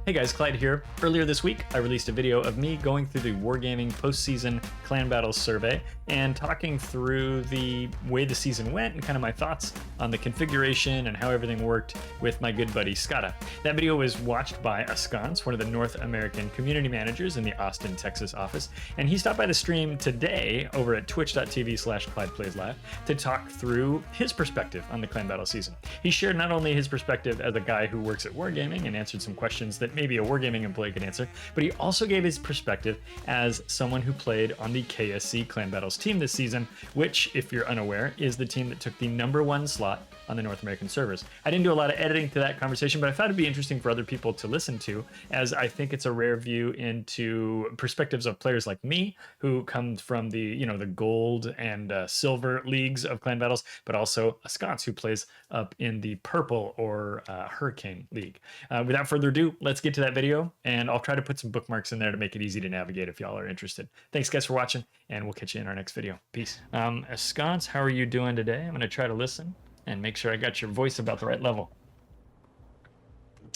Hey guys, Clyde here. Earlier this week, I released a video of me going through the Wargaming postseason clan battles survey and talking through the way the season went and kind of my thoughts on the configuration and how everything worked with my good buddy Scott. That video was watched by Ahskance, one of the North American community managers in the Austin, Texas office, and he stopped by the stream today over at twitch.tv/ClydePlaysLive to talk through his perspective on the clan battle season. He shared not only his perspective as a guy who works at Wargaming and answered some questions that maybe a Wargaming employee could answer, but he also gave his perspective as someone who played on the KSC Clan Battles team this season, which, if you're unaware, is the team that took the #1 slot on the North American servers. I didn't do a lot of editing to that conversation, but I thought it'd be interesting for other people to listen to, as I think it's a rare view into perspectives of players like me, who come from the the gold and silver leagues of clan battles, but also Ahskance, who plays up in the purple or hurricane league. Without further ado, let's get to that video, and I'll try to put some bookmarks in there to make it easy to navigate if y'all are interested. Thanks guys for watching, and we'll catch you in our next video. Peace. Ahskance, how are you doing today? I'm going to try to listen and make sure I got your voice about the right level.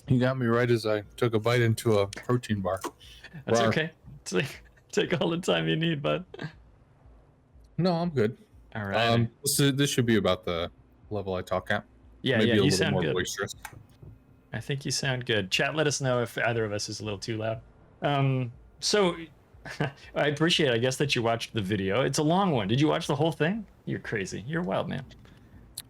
You got me right as I took a bite into a protein bar. That's okay. Take all the time you need, bud. No, I'm good. All right. This should be about the level I talk at. Yeah, maybe yeah, a you little sound more good. boisterous. I think you sound good. Chat, let us know if either of us is a little too loud. So I appreciate, I guess, that you watched the video. It's a long one. Did you watch the whole thing? You're crazy. You're a wild man.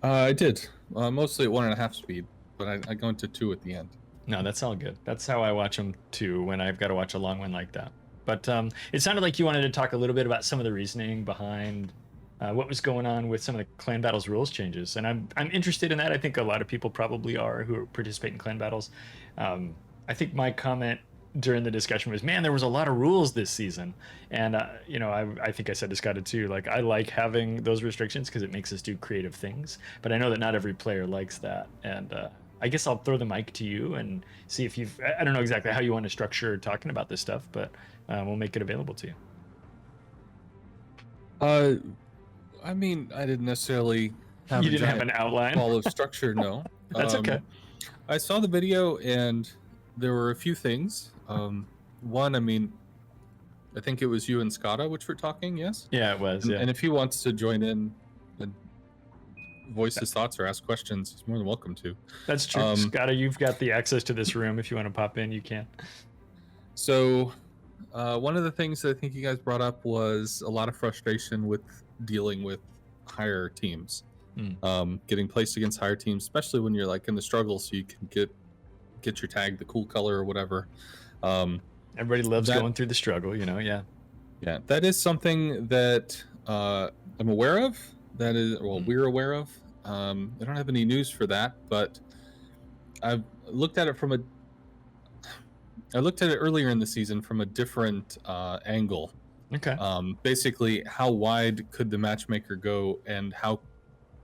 I did. Mostly at 1.5 speed, but I go into 2 at the end. No, that's all good. That's how I watch them too, when I've got to watch a long one like that. But it sounded like you wanted to talk a little bit about some of the reasoning behind what was going on with some of the clan battles rules changes, and I'm interested in that. I think a lot of people probably are who participate in clan battles. I think my comment during the discussion was, man, there was a lot of rules this season, and I think I said to Scott too, like, I like having those restrictions because it makes us do creative things, but I know that not every player likes that, and I guess I'll throw the mic to you and see if I don't know exactly how you want to structure talking about this stuff, but we'll make it available to you. I mean, I didn't necessarily have you didn't have an outline ball of structure. No. That's okay. I saw the video and there were a few things. One, I mean, I think it was you and Scotta which were talking, yes? Yeah, it was. Yeah. And if he wants to join in and voice his thoughts or ask questions, he's more than welcome to. That's true. Scotta, you've got the access to this room. If you want to pop in, you can. So one of the things that I think you guys brought up was a lot of frustration with dealing with higher teams, getting placed against higher teams, especially when you're like in the struggle, so you can get your tag the cool color or whatever. Everybody loves going through the struggle, yeah. That is something that I'm aware of. That is, well, we're aware of. I don't have any news for that, but I've looked at it I looked at it earlier in the season from a different angle. Okay. Basically, how wide could the matchmaker go, and how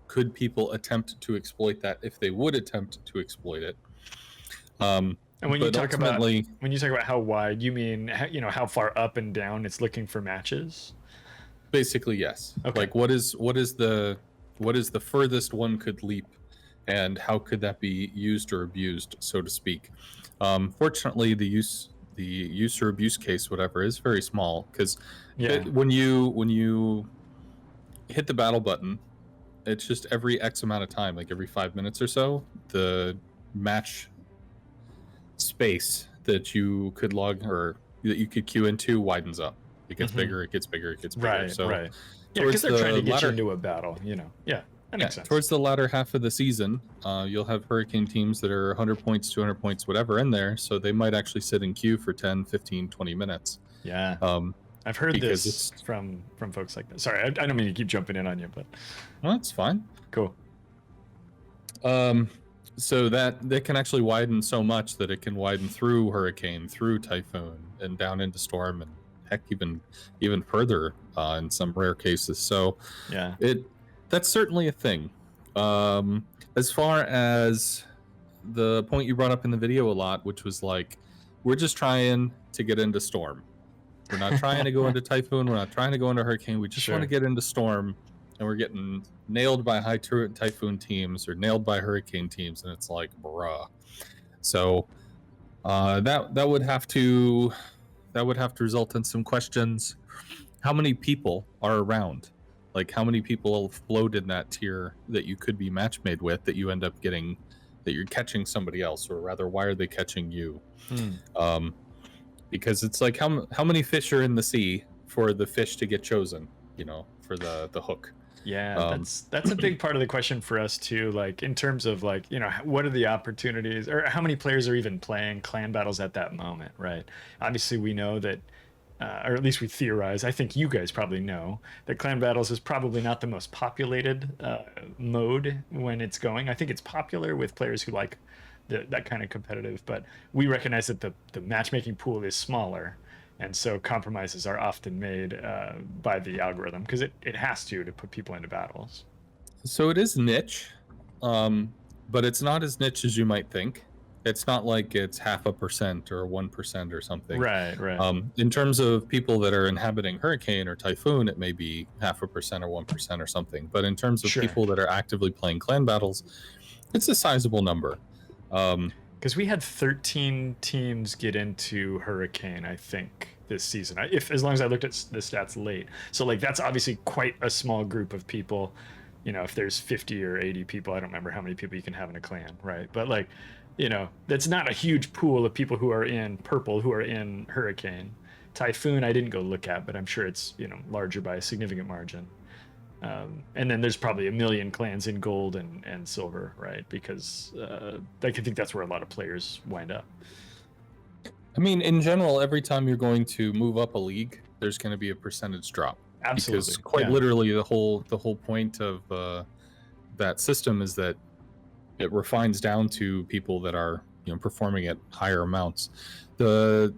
could people attempt to exploit that if they would attempt to exploit it? And when you talk about how wide, you mean how far up and down it's looking for matches? Basically, yes. Okay. Like what is the furthest one could leap, and how could that be used or abused, so to speak? Fortunately, the use or abuse case, whatever, is very small, because when you hit the battle button, it's just every X amount of time, like every 5 minutes or so, the match space that you could log or that you could queue into widens up. It gets bigger, it gets bigger, it gets bigger. Right, so right. Yeah, because they're trying to get you into a battle, Yeah, that makes sense. Towards the latter half of the season, you'll have hurricane teams that are 100 points, 200 points, whatever in there, so they might actually sit in queue for 10, 15, 20 minutes. Yeah. I've heard this from folks like that. Sorry, I don't mean to keep jumping in on you, but... No, that's fine. Cool. So that can actually widen so much that it can widen through hurricane, through typhoon, and down into storm, and heck, even further in some rare cases. So yeah, that's certainly a thing. As far as the point you brought up in the video a lot, which was like, we're just trying to get into storm. We're not trying to go into typhoon. We're not trying to go into hurricane. We just want to get into storm, and we're getting nailed by high typhoon teams or nailed by hurricane teams, and it's like, bruh. So That would have to result in some questions. How many people are around? Like, how many people float in that tier that you could be match made with that you end up getting, that you're catching somebody else, or rather, why are they catching you? Because it's like how many fish are in the sea for the fish to get chosen, for the hook. Yeah, that's a big part of the question for us too. Like in terms of like, what are the opportunities, or how many players are even playing clan battles at that moment, right? Obviously, we know that, or at least we theorize. I think you guys probably know that clan battles is probably not the most populated mode when it's going. I think it's popular with players who like that kind of competitive, but we recognize that the matchmaking pool is smaller. And so compromises are often made by the algorithm because it has to put people into battles. So it is niche, but it's not as niche as you might think. It's not like it's 0.5% or 1% or something. Right. In terms of people that are inhabiting Hurricane or Typhoon, it may be 0.5% or 1% or something. But in terms of people that are actively playing clan battles, it's a sizable number. Because we had 13 teams get into Hurricane, I think, this season. As long as I looked at the stats late. So like that's obviously quite a small group of people. If there's 50 or 80 people, I don't remember how many people you can have in a clan, right? But like, that's not a huge pool of people who are in purple, who are in Hurricane. Typhoon, I didn't go look at, but I'm sure it's, larger by a significant margin. And then there's probably a million clans in gold and silver, right? Because I think that's where a lot of players wind up. I mean, in general, every time you're going to move up a league, there's going to be a percentage drop. Absolutely. Because quite literally, the whole point of that system is that it refines down to people that are performing at higher amounts. The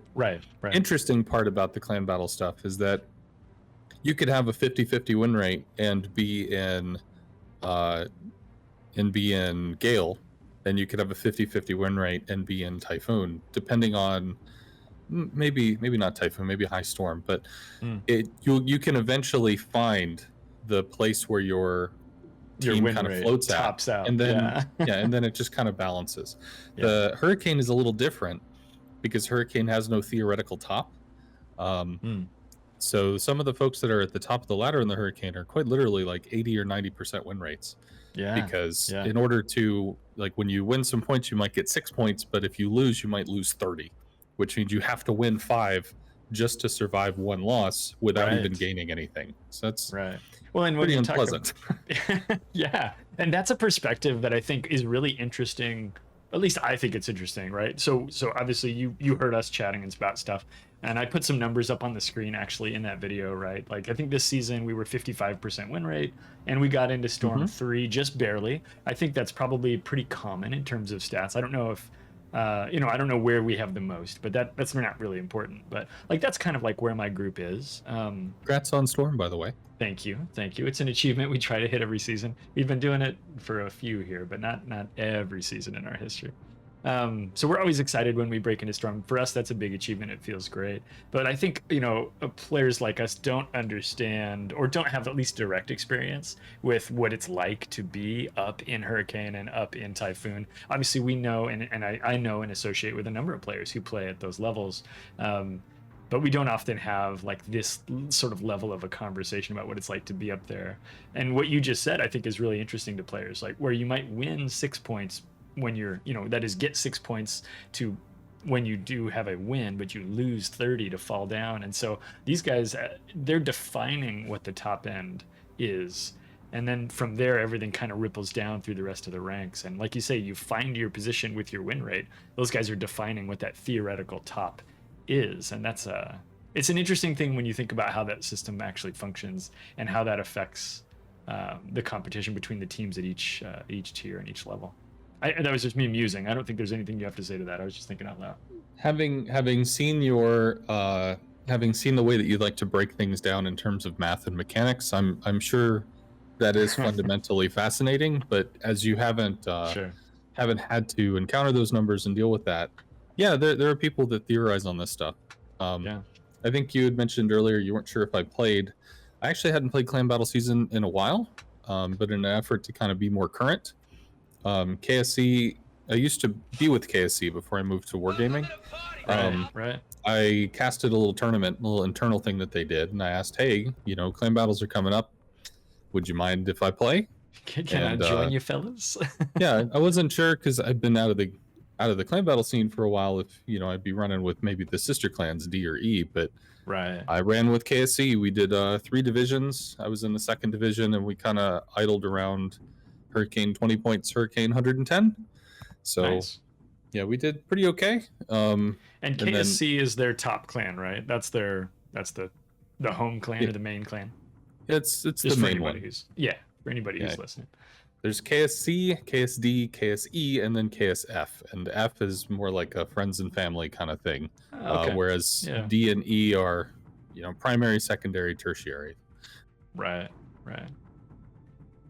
interesting part about the clan battle stuff is that you could have a 50-50 win rate and be in Gale, and you could have a 50-50 win rate and be in Typhoon, depending on maybe not Typhoon, maybe High Storm, but you can eventually find the place where your team kind of floats tops out, and then and then it just kind of balances. The Hurricane is a little different because Hurricane has no theoretical top. So some of the folks that are at the top of the ladder in the Hurricane are quite literally like 80 or 90% win rates. Because in order to, like, when you win some points, you might get 6 points, but if you lose, you might lose 30, which means you have to win 5 just to survive one loss without even gaining anything. So that's well, and pretty unpleasant. And that's a perspective that I think is really interesting. At least I think it's interesting, right? So obviously you heard us chatting about stuff, and I put some numbers up on the screen actually in that video, right? Like I think this season we were 55% win rate, and we got into Storm 3 just barely. I think that's probably pretty common in terms of stats. I don't know if I don't know where we have the most, but that's not really important. But like that's kind of like where my group is. Congrats on Storm, by the way. Thank you. It's an achievement we try to hit every season. We've been doing it for a few here, but not every season in our history. So we're always excited when we break into Storm. For us, that's a big achievement. It feels great. But I think, players like us don't understand or don't have at least direct experience with what it's like to be up in Hurricane and up in Typhoon. Obviously, we know, and I know and associate with a number of players who play at those levels. But we don't often have like this sort of level of a conversation about what it's like to be up there. And what you just said, I think, is really interesting to players, like where you might win 6 points when you're, that is get 6 points to when you do have a win, but you lose 30 to fall down. And so these guys, they're defining what the top end is. And then from there, everything kind of ripples down through the rest of the ranks. And like you say, you find your position with your win rate. Those guys are defining what that theoretical top is. And that's it's an interesting thing when you think about how that system actually functions and how that affects the competition between the teams at each tier and each level. That was just me musing. I don't think there's anything you have to say to that. I was just thinking out loud. Having seen your having seen the way that you like to break things down in terms of math and mechanics, I'm sure that is fundamentally fascinating. But as you haven't had to encounter those numbers and deal with that, there are people that theorize on this stuff. I think you had mentioned earlier you weren't sure if I played. I actually hadn't played Clan Battle Season in a while, but in an effort to kind of be more current. KSC used to be with KSC before I moved to Wargaming. Right. I casted a little tournament, a little internal thing that they did, and I asked, "Hey, clan battles are coming up. Would you mind if I play?" Can I join you, fellas? Yeah, I wasn't sure because I've been out of the clan battle scene for a while. If I'd be running with maybe the sister clans D or E, but Right. I ran with KSC. We did 3 divisions. I was in the 2nd division, and we kind of idled around Hurricane 20 points, Hurricane 110. So Nice. yeah, we did pretty okay. And KSC is their top clan, right? That's the home clan or the main clan. It's Just the for main anybody one. for anybody who's listening. There's KSC, KSD, KSE, and then KSF. And F is more like a friends and family kind of thing. Okay. Whereas D and E are, primary, secondary, tertiary. Right.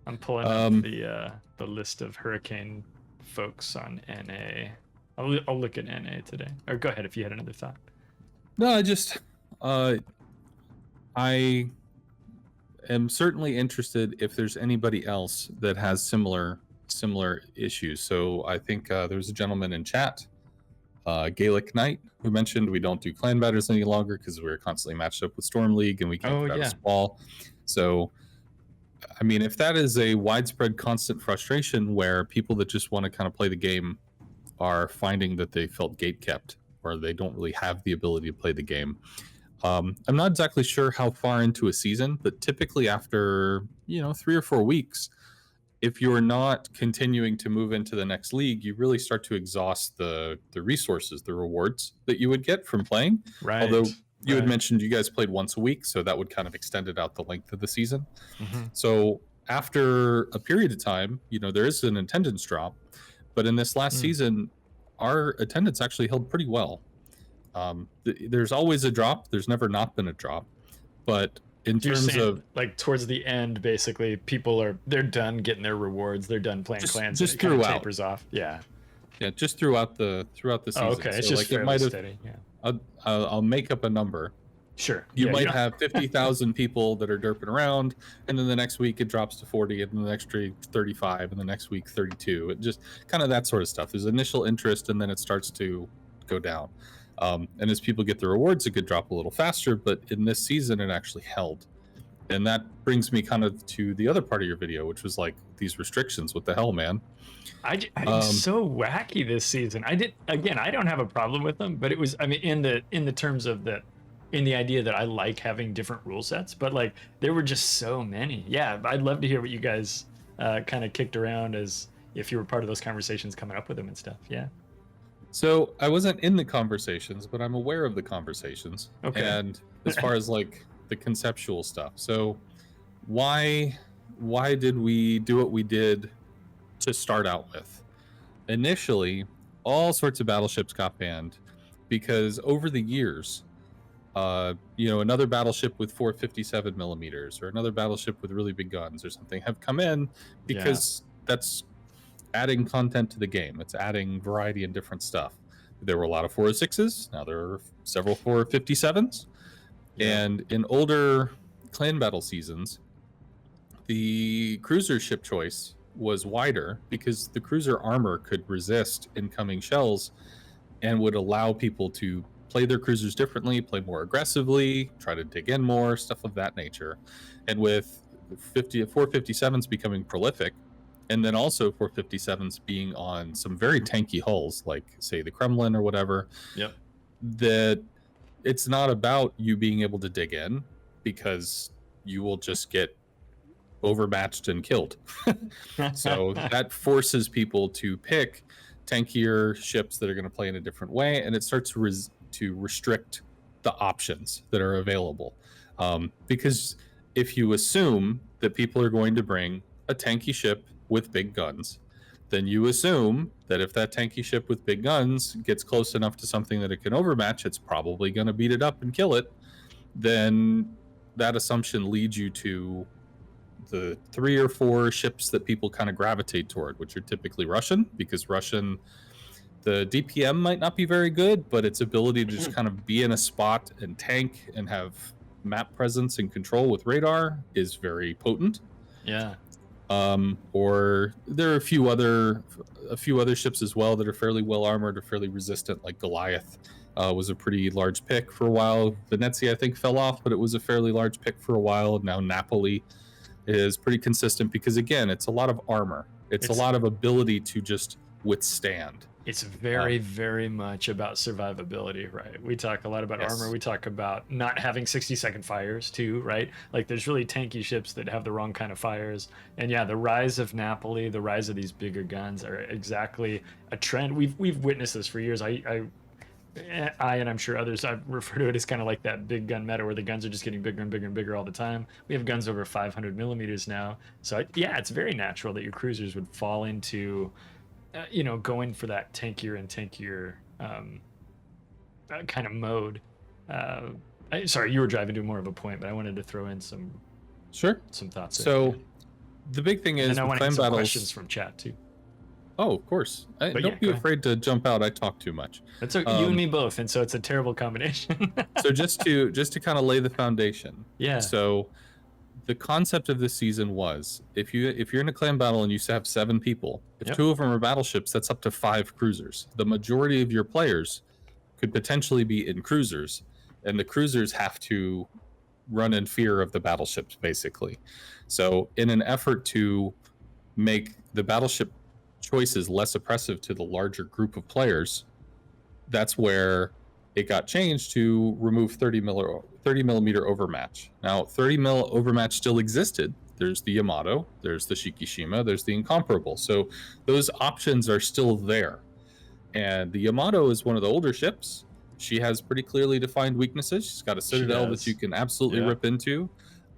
I'm pulling up the list of Hurricane folks on NA. I'll look at NA today. Or go ahead if you had another thought. No, I am certainly interested if there's anybody else that has similar issues. So I think there's a gentleman in chat, Gaelic Knight, who mentioned we don't do clan battles any longer because we're constantly matched up with Storm League and we can't get out of Squall. So I mean, if that is a widespread constant frustration where people that just want to kind of play the game are finding that they felt gatekept or they don't really have the ability to play the game, I'm not exactly sure how far into a season, but typically after 3 or 4 weeks, if you're not continuing to move into the next league, you really start to exhaust the resources, the rewards that you would get from playing. Right. Although you had mentioned you guys played once a week, so that would kind of extend it out the length of the season. Mm-hmm. So after a period of time, there is an attendance drop, but in this last season, our attendance actually held pretty well. There's always a drop. There's never not been a drop, but in terms of like towards the end, basically they're done getting their rewards. They're done playing clans. Just kind of throughout. tapers off. Yeah, just throughout the season. Oh, okay, it's just fairly steady. Yeah. I'll make up a number. Sure. You might have 50,000 people that are derping around, and then the next week it drops to 40, and then the next week 35, and the next week 32. It just kind of that sort of stuff. There's initial interest, and then it starts to go down. And as people get the rewards, it could drop a little faster, but in this season, it actually held. And that brings me kind of to the other part of your video, which was like these restrictions. What the hell, man? I'm so wacky this season. I don't have a problem with them, but it was, in the terms of in the idea that I like having different rule sets, but like there were just so many. Yeah, I'd love to hear what you guys kind of kicked around as if you were part of those conversations coming up with them and stuff. Yeah. So I wasn't in the conversations, but I'm aware of the conversations. Okay. And as far as like the conceptual stuff, so why did we do what we did to start out with? Initially, all sorts of battleships got banned because over the years, another battleship with 457 millimeters or another battleship with really big guns or something have come in because that's adding content to the game. It's adding variety and different stuff. There were a lot of 406s. Now there are several 457s. Yeah. And in older clan battle seasons, the cruiser ship choice was wider because the cruiser armor could resist incoming shells and would allow people to play their cruisers differently, play more aggressively, try to dig in more, stuff of that nature. And with 457s becoming prolific, and then also 457s being on some very tanky hulls, like say the Kremlin or whatever. Yep. That it's not about you being able to dig in because you will just get overmatched and killed. So that forces people to pick tankier ships that are going to play in a different way, and it starts to restrict the options that are available. Because if you assume that people are going to bring a tanky ship with big guns, then you assume that if that tanky ship with big guns gets close enough to something that it can overmatch, it's probably going to beat it up and kill it. Then that assumption leads you to the 3 or 4 ships that people kind of gravitate toward, which are typically Russian, because Russian, the DPM might not be very good, but its ability to just kind of be in a spot and tank and have map presence and control with radar is very potent. Yeah. Or there are a few other ships as well that are fairly well armored or fairly resistant, like Goliath. Was a pretty large pick for a while. Venezia, I think, fell off, but it was a fairly large pick for a while. Now Napoli is pretty consistent because, again, it's a lot of armor. It's a lot of ability to just withstand. It's very, very much about survivability, right? We talk a lot about armor. We talk about not having 60-second fires too, right? Like there's really tanky ships that have the wrong kind of fires. And yeah, the rise of Napoli, the rise of these bigger guns are exactly a trend. We've witnessed this for years. I and I'm sure others, I refer to it as kind of like that big gun meta where the guns are just getting bigger and bigger and bigger all the time. We have guns over 500 millimeters now. So yeah, it's very natural that your cruisers would fall into going for that tankier and tankier kind of mode. Sorry, you were driving to more of a point, but I wanted to throw in some thoughts. So the big thing is, and I want to get some battles, questions from chat too. Oh, of course. Don't be afraid to jump out. I talk too much. That's okay. You and me both, and so it's a terrible combination. So just to kind of lay the foundation. Yeah. So the concept of this season was if you're in a clan battle and you have 7 people, if 2 of them are battleships, that's up to 5 cruisers. The majority of your players could potentially be in cruisers, and the cruisers have to run in fear of the battleships, basically. So in an effort to make the battleship choices less oppressive to the larger group of players, that's where it got changed to remove 30 millimeter overmatch. Now 30 mil overmatch still existed. There's the Yamato, there's the Shikishima, there's the Incomparable. So those options are still there. And the Yamato is one of the older ships. She has pretty clearly defined weaknesses. She's got a citadel that you can absolutely rip into.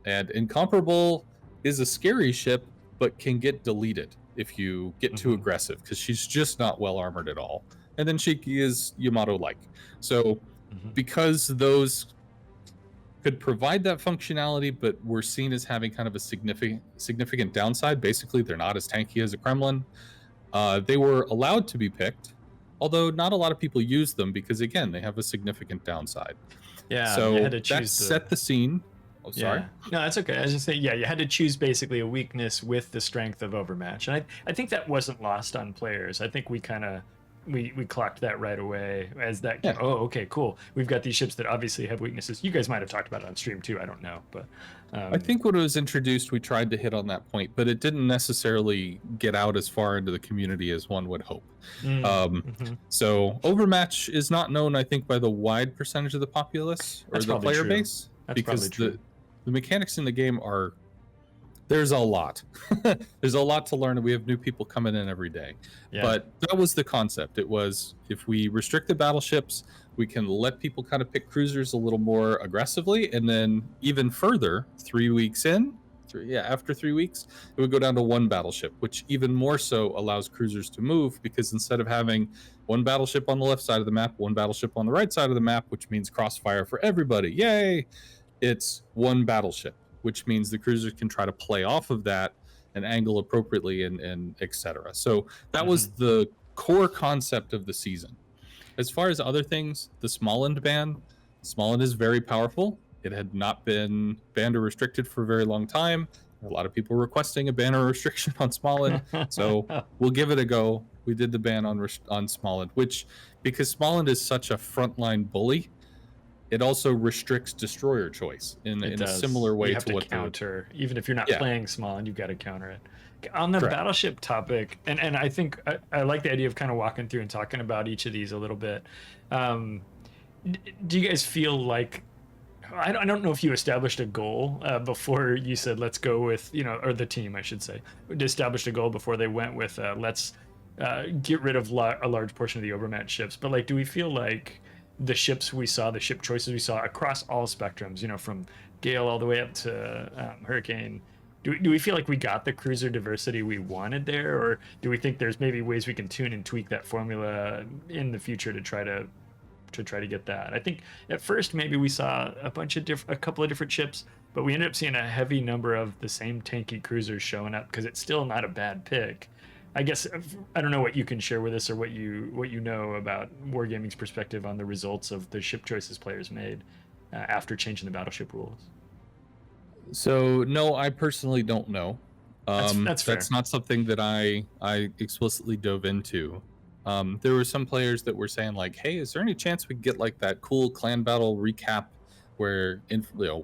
And Incomparable is a scary ship, but can get deleted if you get too aggressive, because she's just not well armored at all. And then Shiki is Yamato-like. So because those could provide that functionality, but were seen as having kind of a significant downside, basically they're not as tanky as a Kremlin, they were allowed to be picked, although not a lot of people use them because, again, they have a significant downside. Yeah, so that set the scene. Oh, sorry. Yeah. No, that's okay. I was just saying, yeah, you had to choose basically a weakness with the strength of overmatch. And I think that wasn't lost on players. I think we kind of, we clocked that right away as that. Yeah. Oh, okay, cool. We've got these ships that obviously have weaknesses. You guys might have talked about it on stream too. I don't know. But I think when it was introduced, we tried to hit on that point, but it didn't necessarily get out as far into the community as one would hope. So overmatch is not known, I think, by the wide percentage of the populace or the player base. That's because the mechanics in the game are, there's a lot. There's a lot to learn, and we have new people coming in every day. But that was the concept. It was, if we restrict the battleships, we can let people kind of pick cruisers a little more aggressively, and then even further, 3 weeks in, after 3 weeks, it would go down to 1 battleship, which even more so allows cruisers to move, because instead of having 1 battleship on the left side of the map, 1 battleship on the right side of the map, which means crossfire for everybody, yay! It's 1 battleship, which means the cruisers can try to play off of that and angle appropriately and etc. So that was the core concept of the season. As far as other things, the Småland ban, Småland is very powerful. It had not been banned or restricted for a very long time. A lot of people requesting a ban or restriction on Småland, so we'll give it a go. We did the ban on Småland, which, because Småland is such a frontline bully, it also restricts destroyer choice in a similar way to what counter. Even if you're not playing Småland, you've got to counter it. On the battleship topic, and I think I like the idea of kind of walking through and talking about each of these a little bit. Do you guys feel like, I don't know if you established a goal before you said let's go with, or the team, I should say, established a goal before they went with let's get rid of a large portion of the overmatched ships. But like, do we feel like the ships we saw, the ship choices we saw across all spectrums, from Gale all the way up to Hurricane, do we feel like we got the cruiser diversity we wanted there, or do we think there's maybe ways we can tune and tweak that formula in the future to try to get that? I think at first maybe we saw a couple of different ships, but we ended up seeing a heavy number of the same tanky cruisers showing up, because it's still not a bad pick. I guess I don't know what you can share with us, or what you know about Wargaming's perspective on the results of the ship choices players made after changing the battleship rules. So no, I personally don't know. That's fair. That's not something that I explicitly dove into. There were some players that were saying like, "Hey, is there any chance we could get like that cool clan battle recap where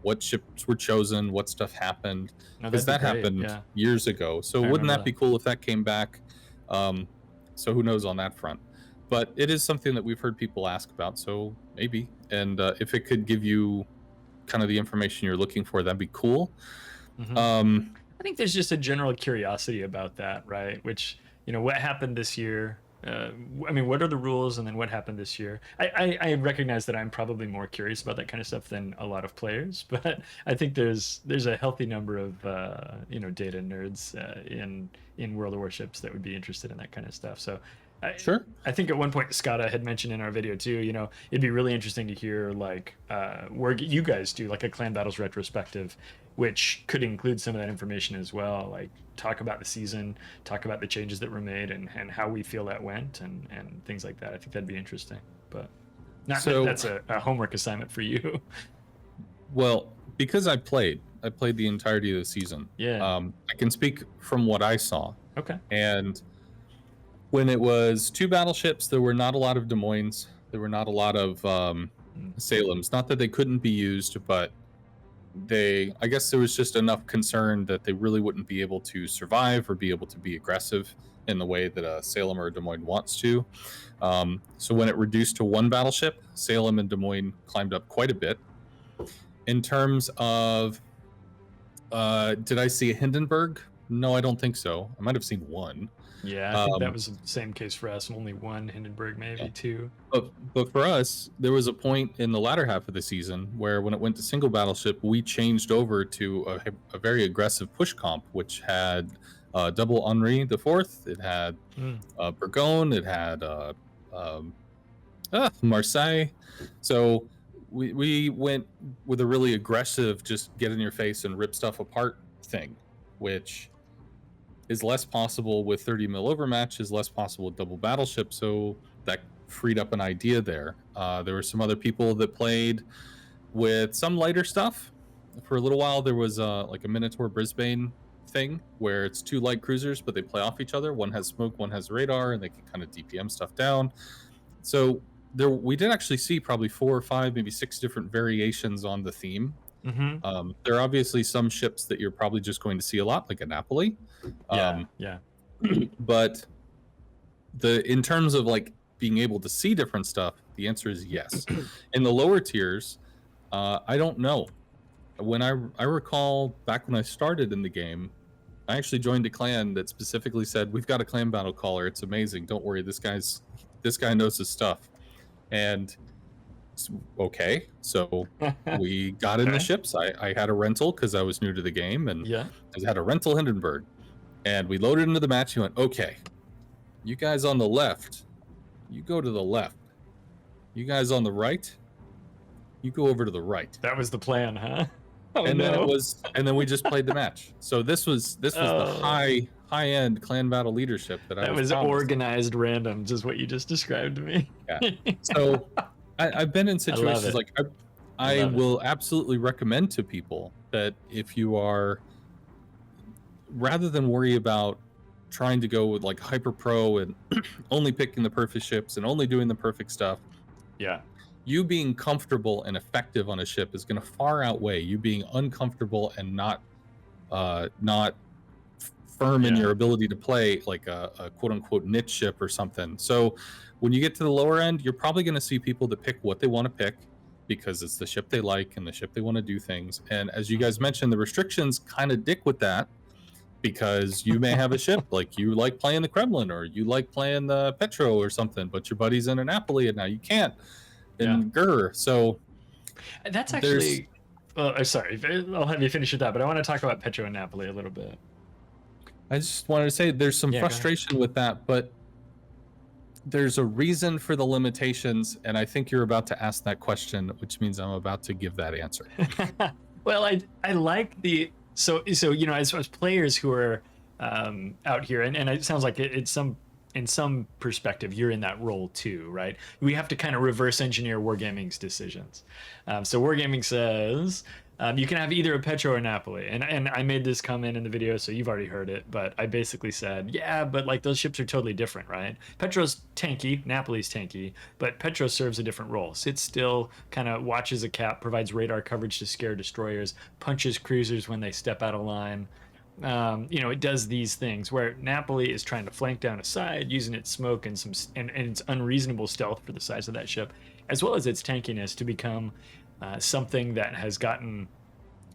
what ships were chosen, what stuff happened?" No, Because that'd be that great. happened Yeah, years ago. So I wouldn't remember that be cool if that came back? So who knows on that front? But it is something that we've heard people ask about. So maybe, and if it could give you kind of the information you're looking for, that'd be cool. I think there's just a general curiosity about that, right? Which, what happened this year? I mean, what are the rules, and then what happened this year? I recognize that I'm probably more curious about that kind of stuff than a lot of players, but I think there's a healthy number of data nerds in World of Warships that would be interested in that kind of stuff. So Sure. I think at one point Scotta had mentioned in our video too, it'd be really interesting to hear like where you guys do like a Clan Battles retrospective, which could include some of that information as well. Like talk about the season, talk about the changes that were made and how we feel that went and things like that. I think that'd be interesting. But that's a homework assignment for you. Well, because I played the entirety of the season. Yeah. I can speak from what I saw. Okay. And when it was 2 battleships, there were not a lot of Des Moines. There were not a lot of Salems. Not that they couldn't be used, but I guess there was just enough concern that they really wouldn't be able to survive or be able to be aggressive in the way that a Salem or a Des Moines wants to. So when it reduced to 1 battleship, Salem and Des Moines climbed up quite a bit. In terms of, did I see a Hindenburg? No, I don't think so. I might have seen 1. Yeah, I think that was the same case for us. Only 1 Hindenburg, maybe 2. But for us, there was a point in the latter half of the season where when it went to single battleship, we changed over to a very aggressive push comp, which had double Henri the Fourth. It had Bourgogne. It had Marseille. So we went with a really aggressive, just get in your face and rip stuff apart thing, which is less possible with 30 mil overmatch, is less possible with double battleship. So that freed up an idea there. There were some other people that played with some lighter stuff. For a little while, there was like a Minotaur Brisbane thing where it's 2 light cruisers, but they play off each other. One has smoke, one has radar, and they can kind of DPM stuff down. So we did actually see probably 4 or 5, maybe 6 different variations on the theme. There are obviously some ships that you're probably just going to see a lot, like a Napoli. Yeah. But in terms of like being able to see different stuff, the answer is yes. In the lower tiers, I don't know. When I recall back when I started in the game, I actually joined a clan that specifically said, "We've got a clan battle caller. It's amazing. Don't worry, this guy knows his stuff." And okay, so we got in the ships. I had a rental because I was new to the game, and I had a rental Hindenburg, and we loaded into the match. He went, "Okay, you guys on the left, you go to the left. You guys on the right, you go over to the right." That was the plan, huh? Oh, and then we just played the match. So this was the high end clan battle leadership that I was promised. Organized randoms is what you just described to me. Yeah. So I've been in situations like I will absolutely recommend to people that if you are, rather than worry about trying to go with like hyper pro and only picking the perfect ships and only doing the perfect stuff, you being comfortable and effective on a ship is going to far outweigh you being uncomfortable and not firm in your ability to play like a quote unquote niche ship or something. So when you get to the lower end, you're probably going to see people that pick what they want to pick because it's the ship they like and the ship they want to do things. And as you guys mentioned, the restrictions kind of dick with that, because you may have a ship like you like playing the Kremlin or you like playing the Petro or something, but your buddy's in a Napoli and now you can't. And so that's actually sorry, I'll have you finish with that, but I want to talk about Petro and Napoli a little bit. I just wanted to say there's some frustration with that, but there's a reason for the limitations, and I think you're about to ask that question, which means I'm about to give that answer. Well, I like the so as players who are out here, and it sounds like in some perspective you're in that role too, right? We have to kind of reverse engineer Wargaming's decisions. So Wargaming says You can have either a Petro or Napoli, and I made this comment in the video, so you've already heard it. But I basically said, yeah, but like those ships are totally different, right? Petro's tanky, Napoli's tanky, but Petro serves a different role. Sits still, kind of watches a cap, provides radar coverage to scare destroyers, punches cruisers when they step out of line. It does these things where Napoli is trying to flank down a side using its smoke and and its unreasonable stealth for the size of that ship, as well as its tankiness to become something that has gotten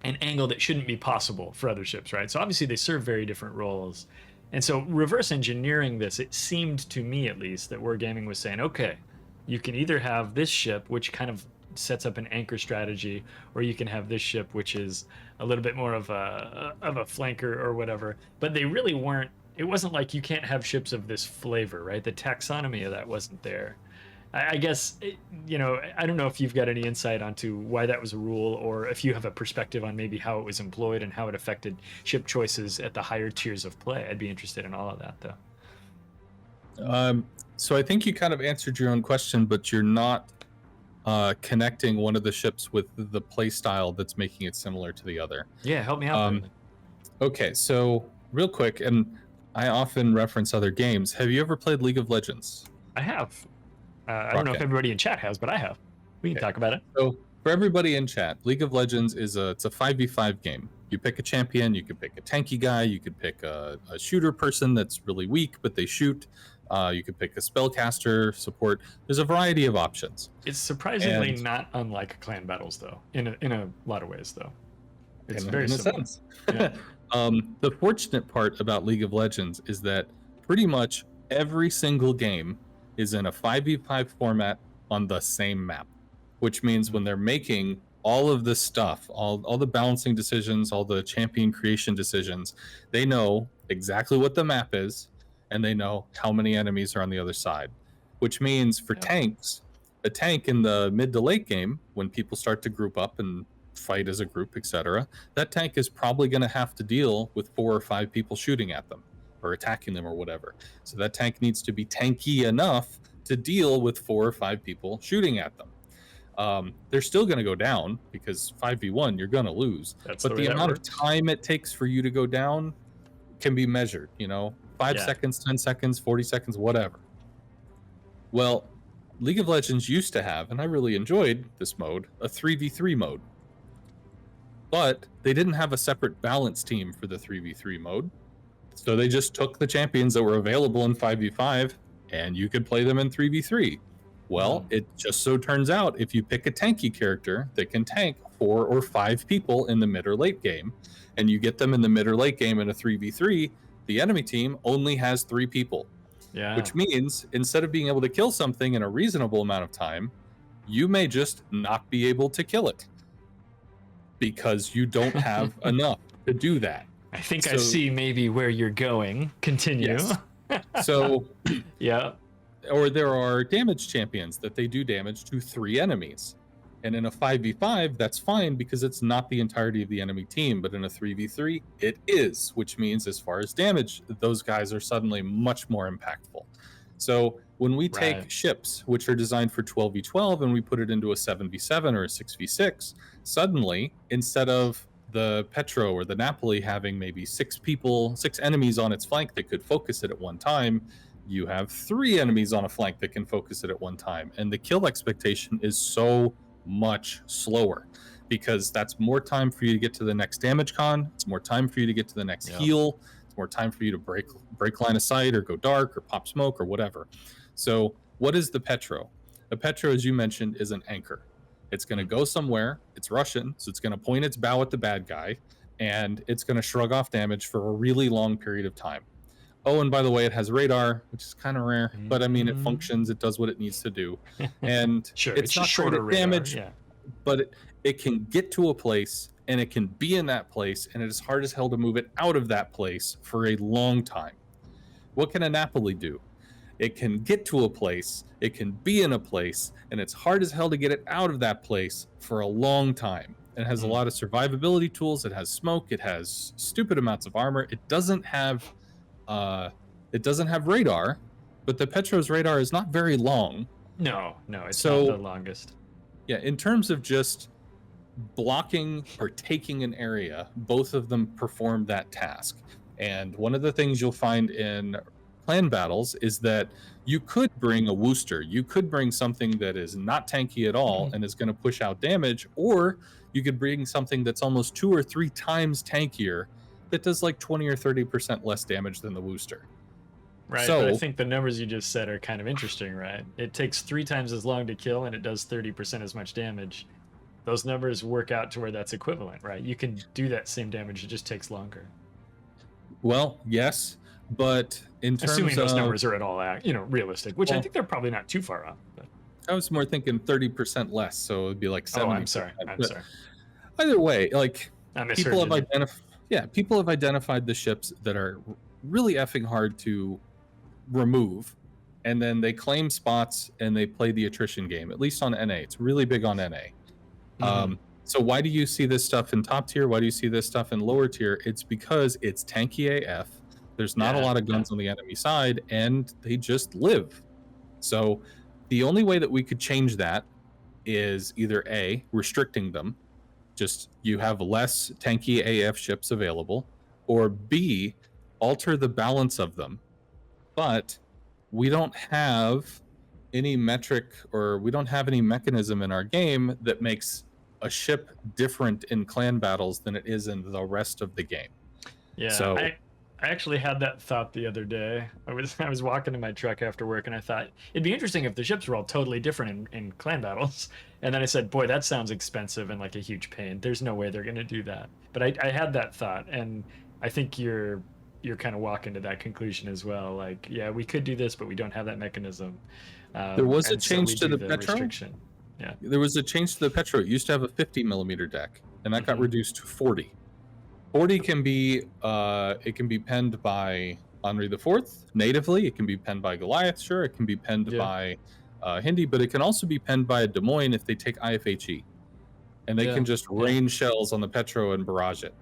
an angle that shouldn't be possible for other ships, right? So obviously they serve very different roles. And so reverse engineering this, it seemed to me at least that Wargaming was saying, okay, you can either have this ship, which kind of sets up an anchor strategy, or you can have this ship, which is a little bit more of a flanker or whatever. But they really weren't. It wasn't like you can't have ships of this flavor, right? The taxonomy of that wasn't there. I guess, I don't know if you've got any insight onto why that was a rule, or if you have a perspective on maybe how it was employed and how it affected ship choices at the higher tiers of play. I'd be interested in all of that, though. So I think you kind of answered your own question, but you're not connecting one of the ships with the play style that's making it similar to the other. Yeah, help me out. Okay, so real quick, and I often reference other games. Have you ever played League of Legends? I have. I don't know if everybody in chat has, but I have. We can talk about it. So for everybody in chat, League of Legends it's a 5v5 game. You pick a champion, you could pick a tanky guy, you could pick a shooter person that's really weak, but they shoot. You could pick a spellcaster, support. There's a variety of options. It's surprisingly not unlike clan battles, though, in a lot of ways, though. It's very similar. Yeah. The fortunate part about League of Legends is that pretty much every single game is in a 5v5 format on the same map, which means when they're making all of this stuff, all the balancing decisions, all the champion creation decisions, they know exactly what the map is, and they know how many enemies are on the other side. Which means for tanks, a tank in the mid to late game, when people start to group up and fight as a group, etc., that tank is probably going to have to deal with 4 or 5 people shooting at them or attacking them or whatever. So that tank needs to be tanky enough to deal with 4 or 5 people shooting at them. They're still going to go down because 5v1, you're going to lose. But the amount of time it takes for you to go down can be measured, 5 seconds, 10 seconds, 40 seconds, whatever. Well, League of Legends used to have, and I really enjoyed this mode, a 3v3 mode. But they didn't have a separate balance team for the 3v3 mode. So they just took the champions that were available in 5v5 and you could play them in 3v3. Well, it just so turns out if you pick a tanky character that can tank 4 or 5 people in the mid or late game, and you get them in the mid or late game in a 3v3, the enemy team only has 3 people. Yeah. Which means instead of being able to kill something in a reasonable amount of time, you may just not be able to kill it because you don't have enough to do that. I think I see maybe where you're going. Continue. Yes. So, yeah. Or there are damage champions that they do damage to 3 enemies. And in a 5v5, that's fine because it's not the entirety of the enemy team. But in a 3v3, it is, which means as far as damage, those guys are suddenly much more impactful. So when we take ships, which are designed for 12v12, and we put it into a 7v7 or a 6v6, suddenly, instead of the Petro or the Napoli having maybe 6 enemies on its flank that could focus it at one time, you have 3 enemies on a flank that can focus it at one time. And the kill expectation is so much slower because that's more time for you to get to the next damage con. It's more time for you to get to the next heal. It's more time for you to break line of sight or go dark or pop smoke or whatever. So what is the Petro? A Petro, as you mentioned, is an anchor. It's going to go somewhere. It's Russian, so it's going to point its bow at the bad guy, and it's going to shrug off damage for a really long period of time. Oh, and by the way, it has radar, which is kind of rare, but I mean, it functions. It does what it needs to do, and sure, it's not shorter damage, but it can get to a place, and it can be in that place, and it is hard as hell to move it out of that place for a long time. What can a Napoli do? It can get to a place, it can be in a place, and it's hard as hell to get it out of that place for a long time. It has a lot of survivability tools. It has smoke. It has stupid amounts of armor. It doesn't have radar, but the Petro's radar is not very long. No, it's not the longest. Yeah, in terms of just blocking or taking an area, both of them perform that task. And one of the things you'll find in clan battles is that you could bring a Wooster, you could bring something that is not tanky at all and is going to push out damage, or you could bring something that's almost 2 or 3 times tankier that does like 20 or 30% less damage than the Wooster. Right, So, but I think the numbers you just said are kind of interesting, right? It takes 3 times as long to kill and it does 30% as much damage. Those numbers work out to where that's equivalent, right? You can do that same damage, it just takes longer. well, yes, but in terms Assuming those of, numbers are at all, realistic, which I think they're probably not too far off. But... I was more thinking 30% less, so it'd be like 70%. Oh, I'm sorry. Either way, like people have identified. people have identified the ships that are really effing hard to remove, and then they claim spots and they play the attrition game. At least on NA, it's really big on NA. So why do you see this stuff in top tier? Why do you see this stuff in lower tier? It's because it's tanky AF. There's not a lot of guns on the enemy side, and they just live. So the only way that we could change that is either A, restricting them, just you have less tanky AF ships available, or B, alter the balance of them. But we don't have any metric, or we don't have any mechanism in our game that makes a ship different in clan battles than it is in the rest of the game. Yeah, so I actually had that thought the other day. I was walking in my truck after work and I thought it'd be interesting if the ships were all totally different in clan battles. And then I said, boy, that sounds expensive and like a huge pain. There's no way they're going to do that. But I had that thought, and I think you're kind of walking to that conclusion as well. Like, yeah, we could do this, but we don't have that mechanism. There was a change to the Petro. Restriction. Yeah, there was a change to the Petro. It used to have a 50 millimeter deck, and that got reduced to 40. 40 can be it can be penned by Henry IV natively. It can be penned by Goliath. Sure, it can be penned by Hindi, but it can also be penned by a Des Moines if they take IFHE, and they can just rain shells on the Petro and barrage it.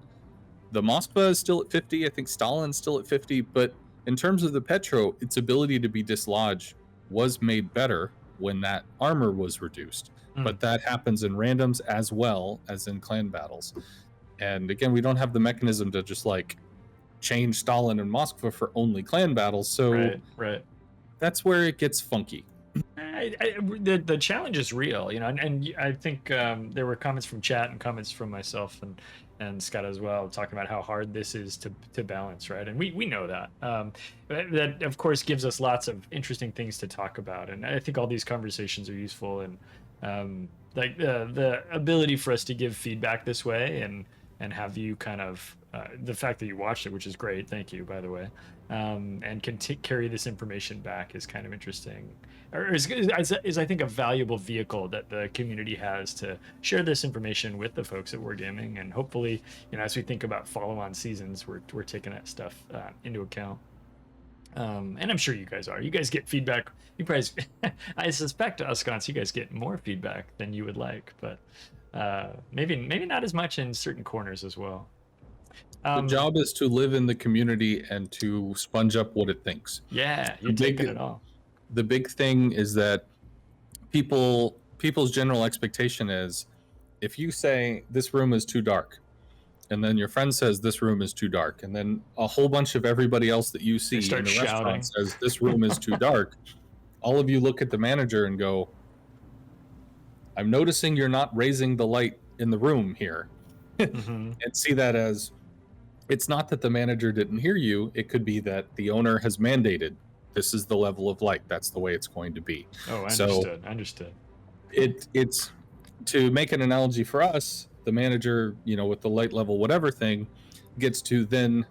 The Moskva is still at 50. I think Stalin's still at 50. But in terms of the Petro, its ability to be dislodged was made better when that armor was reduced. But that happens in randoms as well as in clan battles. And again, we don't have the mechanism to just like change Stalin and Moskva for only clan battles. So that's where it gets funky. The challenge is real, and I think there were comments from chat and comments from myself and Scott as well, talking about how hard this is to balance, right? And we know that. That of course gives us lots of interesting things to talk about, and I think all these conversations are useful, and like the ability for us to give feedback this way and have you kind of the fact that you watched it, which is great, thank you, by the way, and can carry this information back is kind of interesting, or is I think a valuable vehicle that the community has to share this information with the folks at Wargaming, and hopefully, as we think about follow-on seasons, we're taking that stuff into account. And I'm sure you guys are. You guys get feedback. You guys, I suspect, Ahskance, you guys get more feedback than you would like, but maybe not as much in certain corners as well. The job is to live in the community and to sponge up what it thinks. Yeah, you're taking it all. The big thing is that people's general expectation is, if you say this room is too dark, and then your friend says this room is too dark, and then a whole bunch of everybody else that you see in the restaurant says this room is too dark, all of you look at the manager and go, I'm noticing you're not raising the light in the room here. And see that as, it's not that the manager didn't hear you, it could be that the owner has mandated this is the level of light, that's the way it's going to be. Oh, understood. It's to make an analogy for us, the manager, with the light level whatever thing, gets to then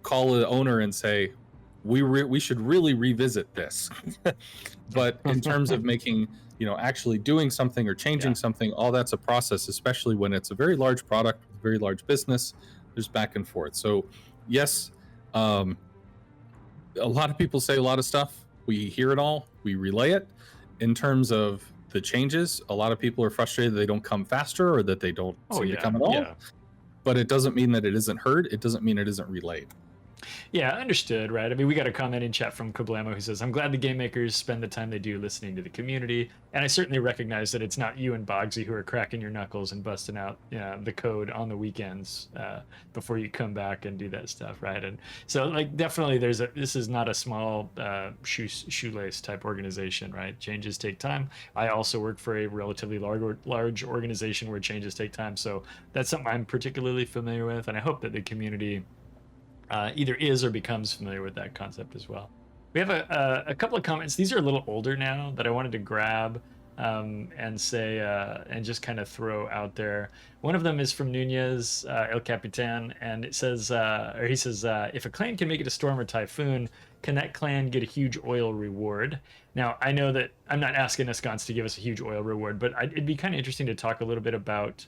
call the owner and say, we should really revisit this. But in terms of making, actually doing something or changing something, all that's a process, especially when it's a very large product, very large business. There's back and forth. So yes, a lot of people say a lot of stuff. We hear it all. We relay it. In terms of the changes, a lot of people are frustrated they don't come faster or that they don't seem to come at all. But it doesn't mean that it isn't heard. It doesn't mean it isn't relayed. Yeah, understood, right? I mean, we got a comment in chat from Kablamo who says, I'm glad the game makers spend the time they do listening to the community. And I certainly recognize that it's not you and Bogsy who are cracking your knuckles and busting out the code on the weekends before you come back and do that stuff, right? And so, like, definitely this is not a small shoelace type organization, right? Changes take time. I also work for a relatively large organization where changes take time. So that's something I'm particularly familiar with. And I hope that the community either is or becomes familiar with that concept as well. We have a couple of comments. These are a little older now that I wanted to grab and say and just kind of throw out there. One of them is from Nunez El Capitan, and it says, or he says, if a clan can make it to Storm or Typhoon, can that clan get a huge oil reward? Now, I know that I'm not asking Ahskance to give us a huge oil reward, but it'd be kind of interesting to talk a little bit about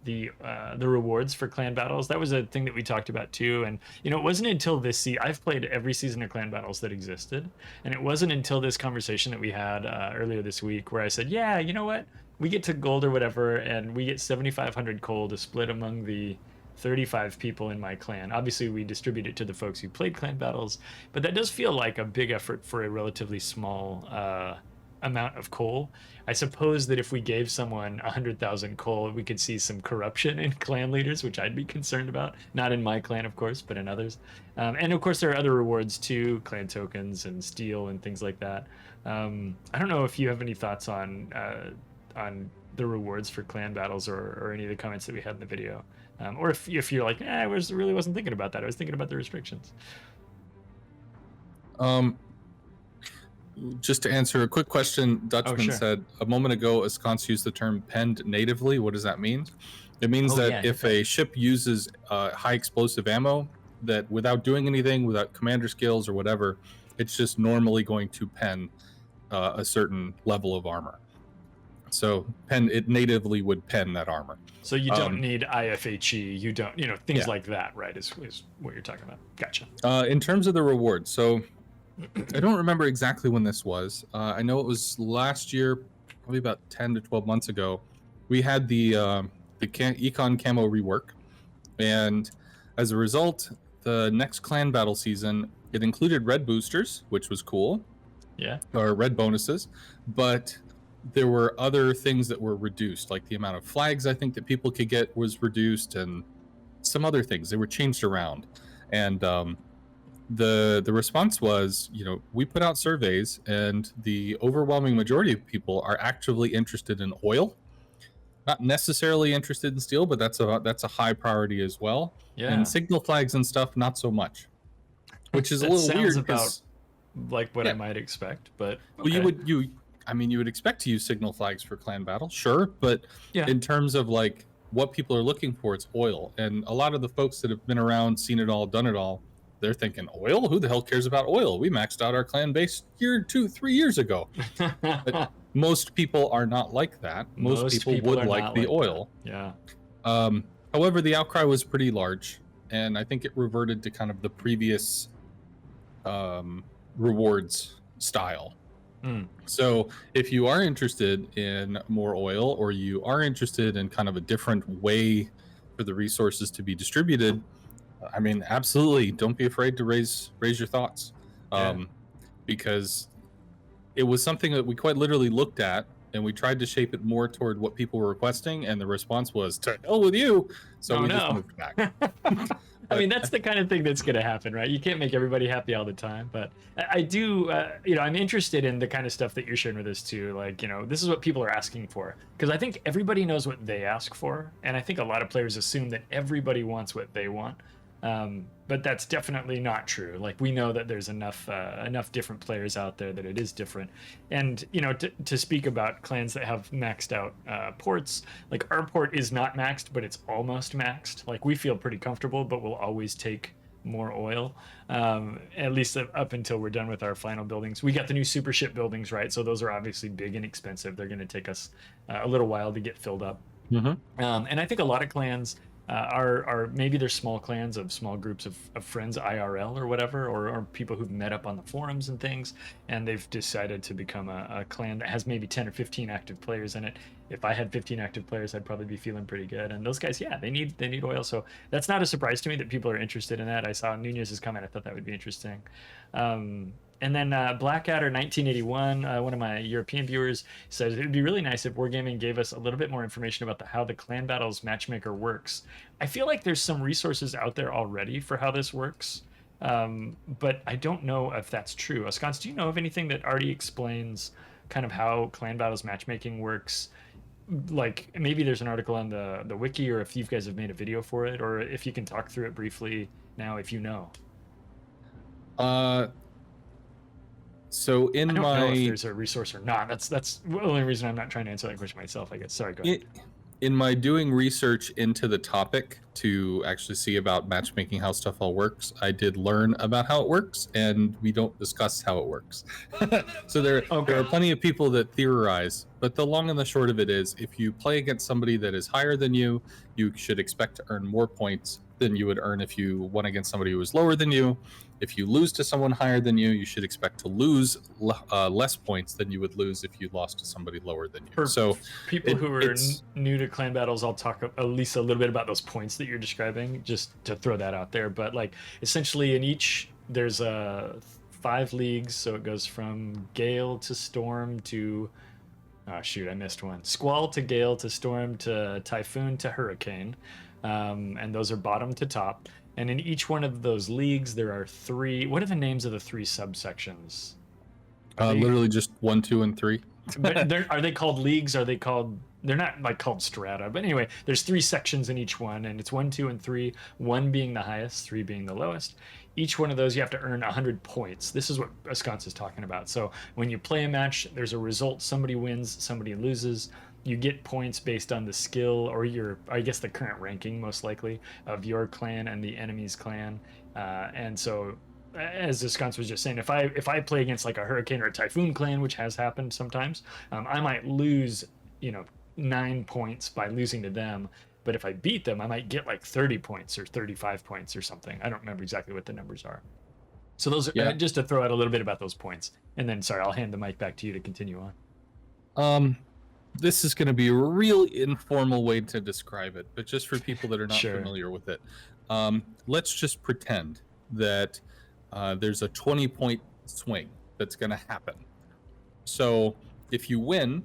the rewards for clan battles. That was a thing that we talked about too. And it wasn't until this I've played every season of clan battles that existed, and it wasn't until this conversation that we had earlier this week where I said, yeah, you know what, we get to gold or whatever, and we get 7,500 coal to split among the 35 people in my clan. Obviously we distribute it to the folks who played clan battles, but that does feel like a big effort for a relatively small amount of coal. I suppose that if we gave someone 100,000 coal, we could see some corruption in clan leaders, which I'd be concerned about. Not in my clan, of course, but in others. And of course, there are other rewards too, clan tokens and steel and things like that. I don't know if you have any thoughts on the rewards for clan battles or any of the comments that we had in the video. Or if you're like, I really wasn't thinking about that. I was thinking about the restrictions. Just to answer a quick question, Dutchman sure. said a moment ago, Ahskance used the term penned natively. What does that mean? It means that if a ship uses high explosive ammo, that without doing anything, without commander skills or whatever, it's just normally going to pen a certain level of armor. So it natively would pen that armor. So you don't need IFHE, you don't, things like that, right, is what you're talking about. Gotcha. In terms of the reward, so I don't remember exactly when this was. I know it was last year, probably about 10 to 12 months ago. We had the Econ Camo rework, and as a result, the next clan battle season, it included red boosters, which was cool. Yeah. Or red bonuses, but there were other things that were reduced, like the amount of flags I think that people could get was reduced, and some other things. They were changed around, and the response was, we put out surveys, and the overwhelming majority of people are actively interested in oil, not necessarily interested in steel, but that's a high priority as well. Yeah. And signal flags and stuff, not so much, which is a little weird. About like what I might expect, but okay. Well, you would expect to use signal flags for clan battle, sure, but in terms of like what people are looking for, it's oil, and a lot of the folks that have been around, seen it all, done it all, they're thinking, oil? Who the hell cares about oil? We maxed out our clan base 2, 3 years ago. But most people are not like that. Most people would like the oil. Yeah. However, the outcry was pretty large, and I think it reverted to kind of the previous rewards style. So if you are interested in more oil, or you are interested in kind of a different way for the resources to be distributed, I mean, absolutely, don't be afraid to raise your thoughts, because it was something that we quite literally looked at, and we tried to shape it more toward what people were requesting, and the response was, to hell with you. So we just moved back. I mean, that's the kind of thing that's going to happen, right? You can't make everybody happy all the time, but I do, I'm interested in the kind of stuff that you're sharing with us too. Like, this is what people are asking for, because I think everybody knows what they ask for, and I think a lot of players assume that everybody wants what they want. But that's definitely not true. Like, we know that there's enough different players out there that it is different. And, to speak about clans that have maxed out ports, like our port is not maxed, but it's almost maxed. Like, we feel pretty comfortable, but we'll always take more oil, at least up until we're done with our final buildings. We got the new super ship buildings, right? So those are obviously big and expensive. They're going to take us a little while to get filled up. And I think a lot of clans are maybe they're small clans of small groups of friends IRL or whatever, or people who've met up on the forums and things, and they've decided to become a clan that has maybe 10 or 15 active players in it. If I had 15 active players, I'd probably be feeling pretty good. And those guys, yeah, they need oil. So that's not a surprise to me that people are interested in that. I saw Nunez's comment. I thought that would be interesting. And then Blackadder 1981, one of my European viewers, says it would be really nice if Wargaming gave us a little bit more information about how the Clan Battles matchmaker works. I feel like there's some resources out there already for how this works, but I don't know if that's true. Ahskance, do you know of anything that already explains kind of how Clan Battles matchmaking works? Like maybe there's an article on the wiki, or if you guys have made a video for it, or if you can talk through it briefly now, if you know. So in I don't my know if there's a resource or not. That's the only reason I'm not trying to answer that question myself, I guess. Sorry, go ahead. In my doing research into the topic to actually see about matchmaking, how stuff all works, I did learn about how it works, and we don't discuss how it works. So there are plenty of people that theorize, but the long and the short of it is, if you play against somebody that is higher than you, you should expect to earn more points than you would earn if you won against somebody who was lower than you. If you lose to someone higher than you, you should expect to lose less points than you would lose if you lost to somebody lower than you. For so people who are new to Clan Battles, I'll talk at least a little bit about those points that you're describing, just to throw that out there. But like essentially in each, there's 5 leagues, so it goes from Gale to Storm to oh shoot, I missed one. Squall to Gale to Storm to Typhoon to Hurricane. And those are bottom to top. And in each one of those leagues, there are 3. What are the names of the 3 subsections? Literally just 1, 2, and 3. But are they called leagues? Are they called? They're not like called strata. But anyway, there's 3 sections in each one, and it's 1, 2, and 3. 1 being the highest, 3 being the lowest. Each one of those you have to earn 100 points. This is what Ahskance is talking about. So when you play a match, there's a result. Somebody wins, somebody loses. You get points based on the skill or I guess the current ranking, most likely, of your clan and the enemy's clan. And so, as Ahskance was just saying, if I play against like a Hurricane or a Typhoon clan, which has happened sometimes, I might lose, 9 points by losing to them. But if I beat them, I might get like 30 points or 35 points or something. I don't remember exactly what the numbers are. So those are just to throw out a little bit about those points. And then, sorry, I'll hand the mic back to you to continue on. This is going to be a real informal way to describe it, but just for people that are not familiar with it, let's just pretend that there's a 20-point swing that's going to happen. So if you win,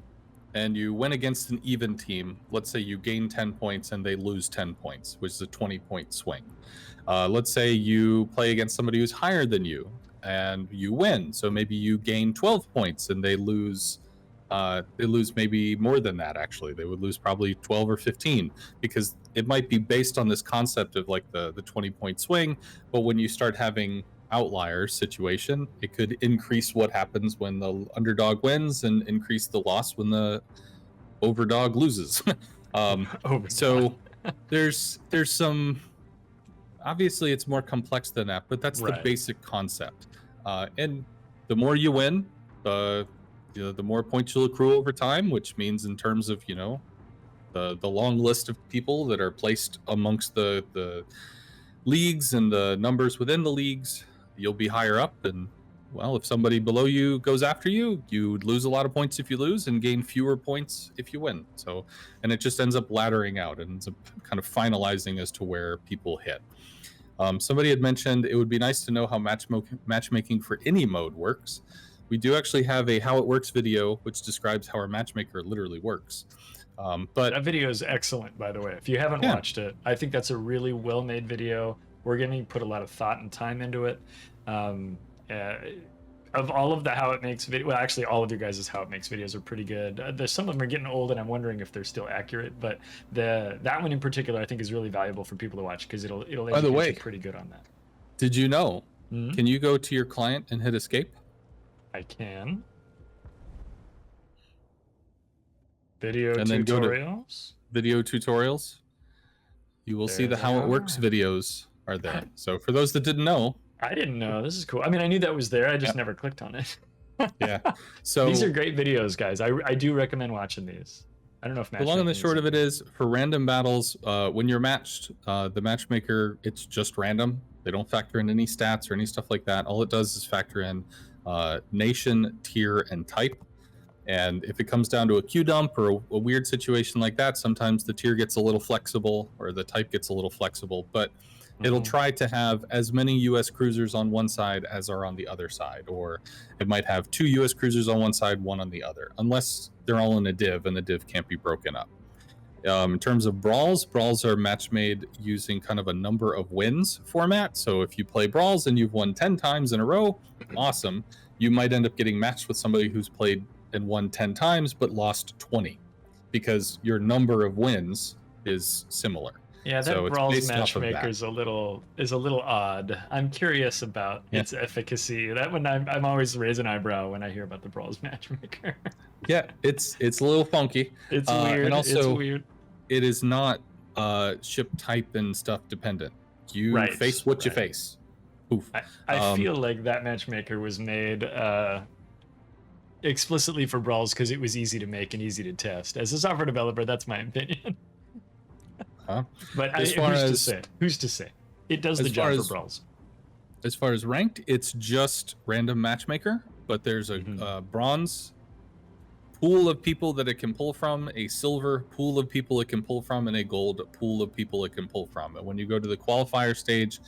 and you win against an even team, let's say you gain 10 points and they lose 10 points, which is a 20-point swing. Let's say you play against somebody who's higher than you, and you win. So maybe you gain 12 points and they lose maybe more than that. Actually, they would lose probably 12 or 15, because it might be based on this concept of like the 20-point swing. But when you start having outlier situation, it could increase what happens when the underdog wins and increase the loss when the overdog loses. So there's some, obviously it's more complex than that, but that's the basic concept. And the more you win, the more points you'll accrue over time, which means in terms of, the long list of people that are placed amongst the leagues and the numbers within the leagues, you'll be higher up. And well, if somebody below you goes after you, you lose a lot of points if you lose and gain fewer points if you win. So, and it just ends up laddering out and ends up kind of finalizing as to where people hit. Somebody had mentioned it would be nice to know how matchmaking for any mode works. We do actually have a how it works video, which describes how our matchmaker literally works. But that video is excellent, by the way. If you haven't watched it, I think that's a really well-made video. Wargaming put a lot of thought and time into it. Of all of the how it makes video, well, actually all of your guys' how it makes videos are pretty good. There's some of them are getting old, and I'm wondering if they're still accurate. But that one in particular, I think, is really valuable for people to watch, because it'll by the way, pretty good on that. Did you know? Mm-hmm. Can you go to your client and hit escape? I can. Video and tutorials. Then go to video tutorials. You will see the how it works videos are there. So for those that didn't know, I didn't know. This is cool. I mean, I knew that was there. I just never clicked on it. Yeah. So these are great videos, guys. I do recommend watching these. I don't know if The long and the matchmaking short is of it is, for random battles, when you're matched, the matchmaker, it's just random. They don't factor in any stats or any stuff like that. All it does is factor in nation, tier, and type. And if it comes down to a queue dump or a weird situation like that, sometimes the tier gets a little flexible or the type gets a little flexible. But it'll try to have as many U.S. cruisers on one side as are on the other side, or it might have 2 U.S. cruisers on one side, 1 on the other, unless they're all in a div, and the div can't be broken up. In terms of brawls are match made using kind of a number of wins format. So if you play brawls and you've won 10 times in a row, awesome. You might end up getting matched with somebody who's played and won 10 times but lost 20 because your number of wins is similar. Yeah, that So it's Brawl's based off of matchmaker that. is a little odd. I'm curious about its efficacy. That one I'm always raise an eyebrow when I hear about the Brawl's matchmaker. Yeah, it's a little funky. It's weird. And also, it's weird. it is not ship type and stuff dependent. You Right, face what you right. face. Oof. I feel like that matchmaker was made explicitly for Brawls because it was easy to make and easy to test. As a software developer, that's my opinion. But who's to say? It does the job for Brawls. As far as ranked, it's just random matchmaker, but there's a bronze pool of people that it can pull from, a silver pool of people it can pull from, and a gold pool of people it can pull from. And when you go to the qualifier stage,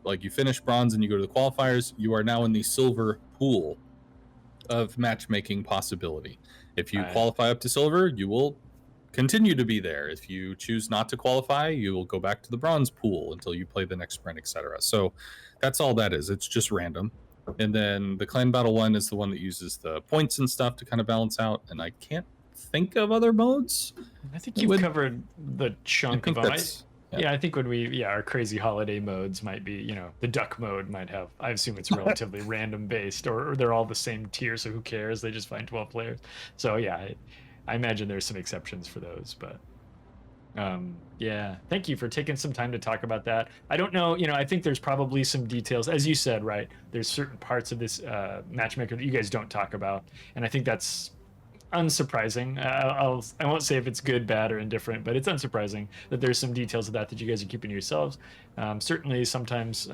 like you finish bronze and you go to the qualifiers, you are now in the silver pool of matchmaking possibility. If you qualify up to silver, you will continue to be there. If you choose not to qualify, you will go back to the bronze pool until you play the next sprint, etc. So that's all that is. It's just random. And then the clan battle one is the one that uses the points and stuff to kind of balance out. And I can't think of other modes. I think you've covered the chunk of them. Yeah, I think our crazy holiday modes might be, the duck mode might have, I assume it's relatively random based, or they're all the same tier, so who cares? They just find 12 players. So yeah, I imagine there's some exceptions for those, but yeah, thank you for taking some time to talk about that. I don't know, I think there's probably some details, as you said, right? There's certain parts of this matchmaker that you guys don't talk about, and I think that's unsurprising. I won't say if it's good, bad, or indifferent, but it's unsurprising that there's some details of that you guys are keeping to yourselves. Certainly, sometimes.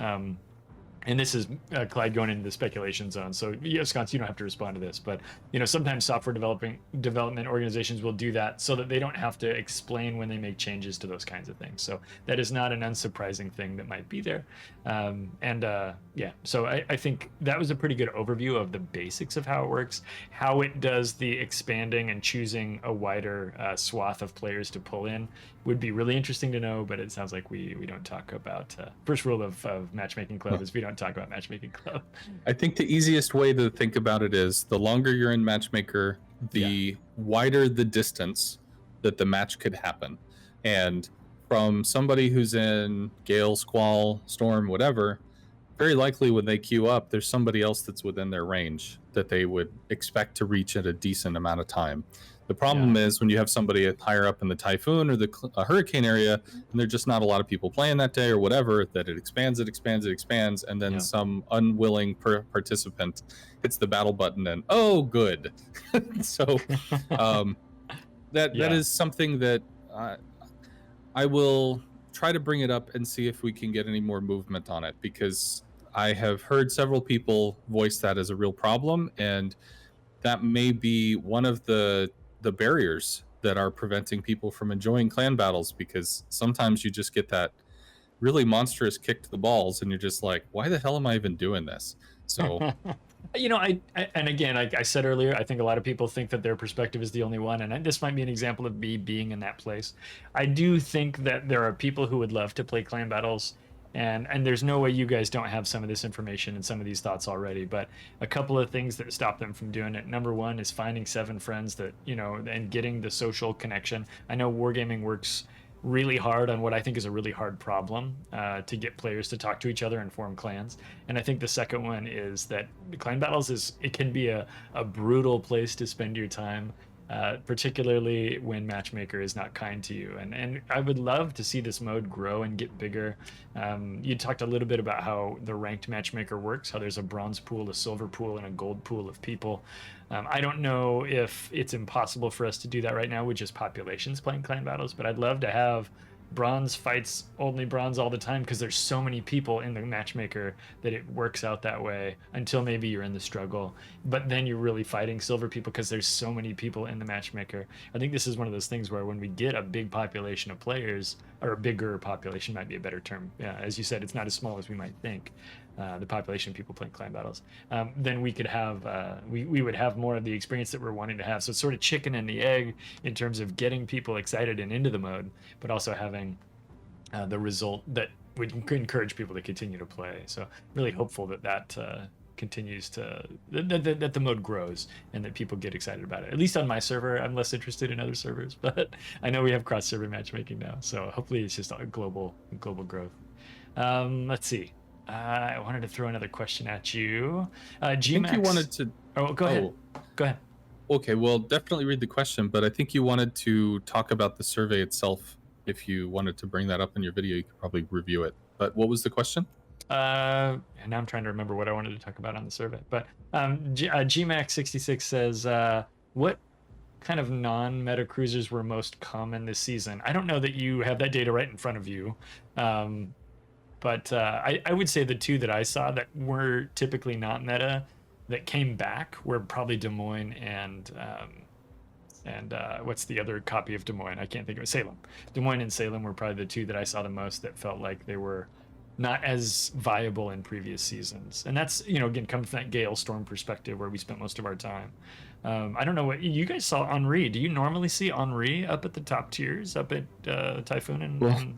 And this is Clyde going into the speculation zone. So, Ahskance, you don't have to respond to this, but sometimes software development organizations will do that so that they don't have to explain when they make changes to those kinds of things. So that is not an unsurprising thing that might be there. Yeah, so I think that was a pretty good overview of the basics of how it works, how it does the expanding and choosing a wider swath of players to pull in. Would be really interesting to know, but it sounds like we don't talk about first rule of Matchmaking Club is we don't talk about Matchmaking Club. I think the easiest way to think about it is the longer you're in Matchmaker, the wider the distance that the match could happen. And from somebody who's in Gale, Squall, Storm, whatever, very likely when they queue up, there's somebody else that's within their range that they would expect to reach at a decent amount of time. The problem is when you have somebody higher up in the Typhoon or the hurricane area, and there's just not a lot of people playing that day or whatever, that it expands, and then some unwilling participant hits the battle button and, oh, good. So that is something that I will try to bring it up and see if we can get any more movement on it, because I have heard several people voice that as a real problem, and that may be one of the barriers that are preventing people from enjoying clan battles, because sometimes you just get that really monstrous kick to the balls and you're just like, why the hell am I even doing this? So and again, like I said earlier, I think a lot of people think that their perspective is the only one, and this might be an example of me being in that place. I do think that there are people who would love to play clan battles, and there's no way you guys don't have some of this information and some of these thoughts already, but a couple of things that stop them from doing it. Number one is finding 7 friends that, and getting the social connection. I know Wargaming works really hard on what I think is a really hard problem to get players to talk to each other and form clans. And I think the second one is that clan battles it can be a brutal place to spend your time. particularly when Matchmaker is not kind to you. And I would love to see this mode grow and get bigger. You talked a little bit about how the ranked Matchmaker works, how there's a bronze pool, a silver pool, and a gold pool of people. I don't know if it's impossible for us to do that right now with just populations playing clan battles, but I'd love to have bronze fights only bronze all the time, because there's so many people in the Matchmaker that it works out that way until maybe you're in the struggle, but then you're really fighting silver people because there's so many people in the Matchmaker. I think this is one of those things where when we get a big population of players, or a bigger population might be a better term, as you said, it's not as small as we might think, the population of people playing clan battles, then we could have we would have more of the experience that we're wanting to have. So it's sort of chicken and the egg in terms of getting people excited and into the mode, but also having the result that would encourage people to continue to play. So really hopeful that continues to that the mode grows and that people get excited about it. At least on my server, I'm less interested in other servers, but I know we have cross-server matchmaking now, so hopefully it's just a global growth. Let's see. I wanted to throw another question at you. I think you wanted to. Oh, go ahead. Go ahead. Okay, well, definitely read the question, but I think you wanted to talk about the survey itself. If you wanted to bring that up in your video, you could probably review it. But what was the question? And now I'm trying to remember what I wanted to talk about on the survey. But GMAX66 says, what kind of non-meta cruisers were most common this season? I don't know that you have that data right in front of you. But I would say the two that I saw that were typically not meta that came back were probably Des Moines and what's the other copy of Des Moines? I can't think of it. Salem. Des Moines and Salem were probably the two that I saw the most that felt like they were not as viable in previous seasons. And that's, again, comes from that Gale Storm perspective where we spent most of our time. I don't know what you guys saw. Henri, do you normally see Henri up at the top tiers, up at Typhoon and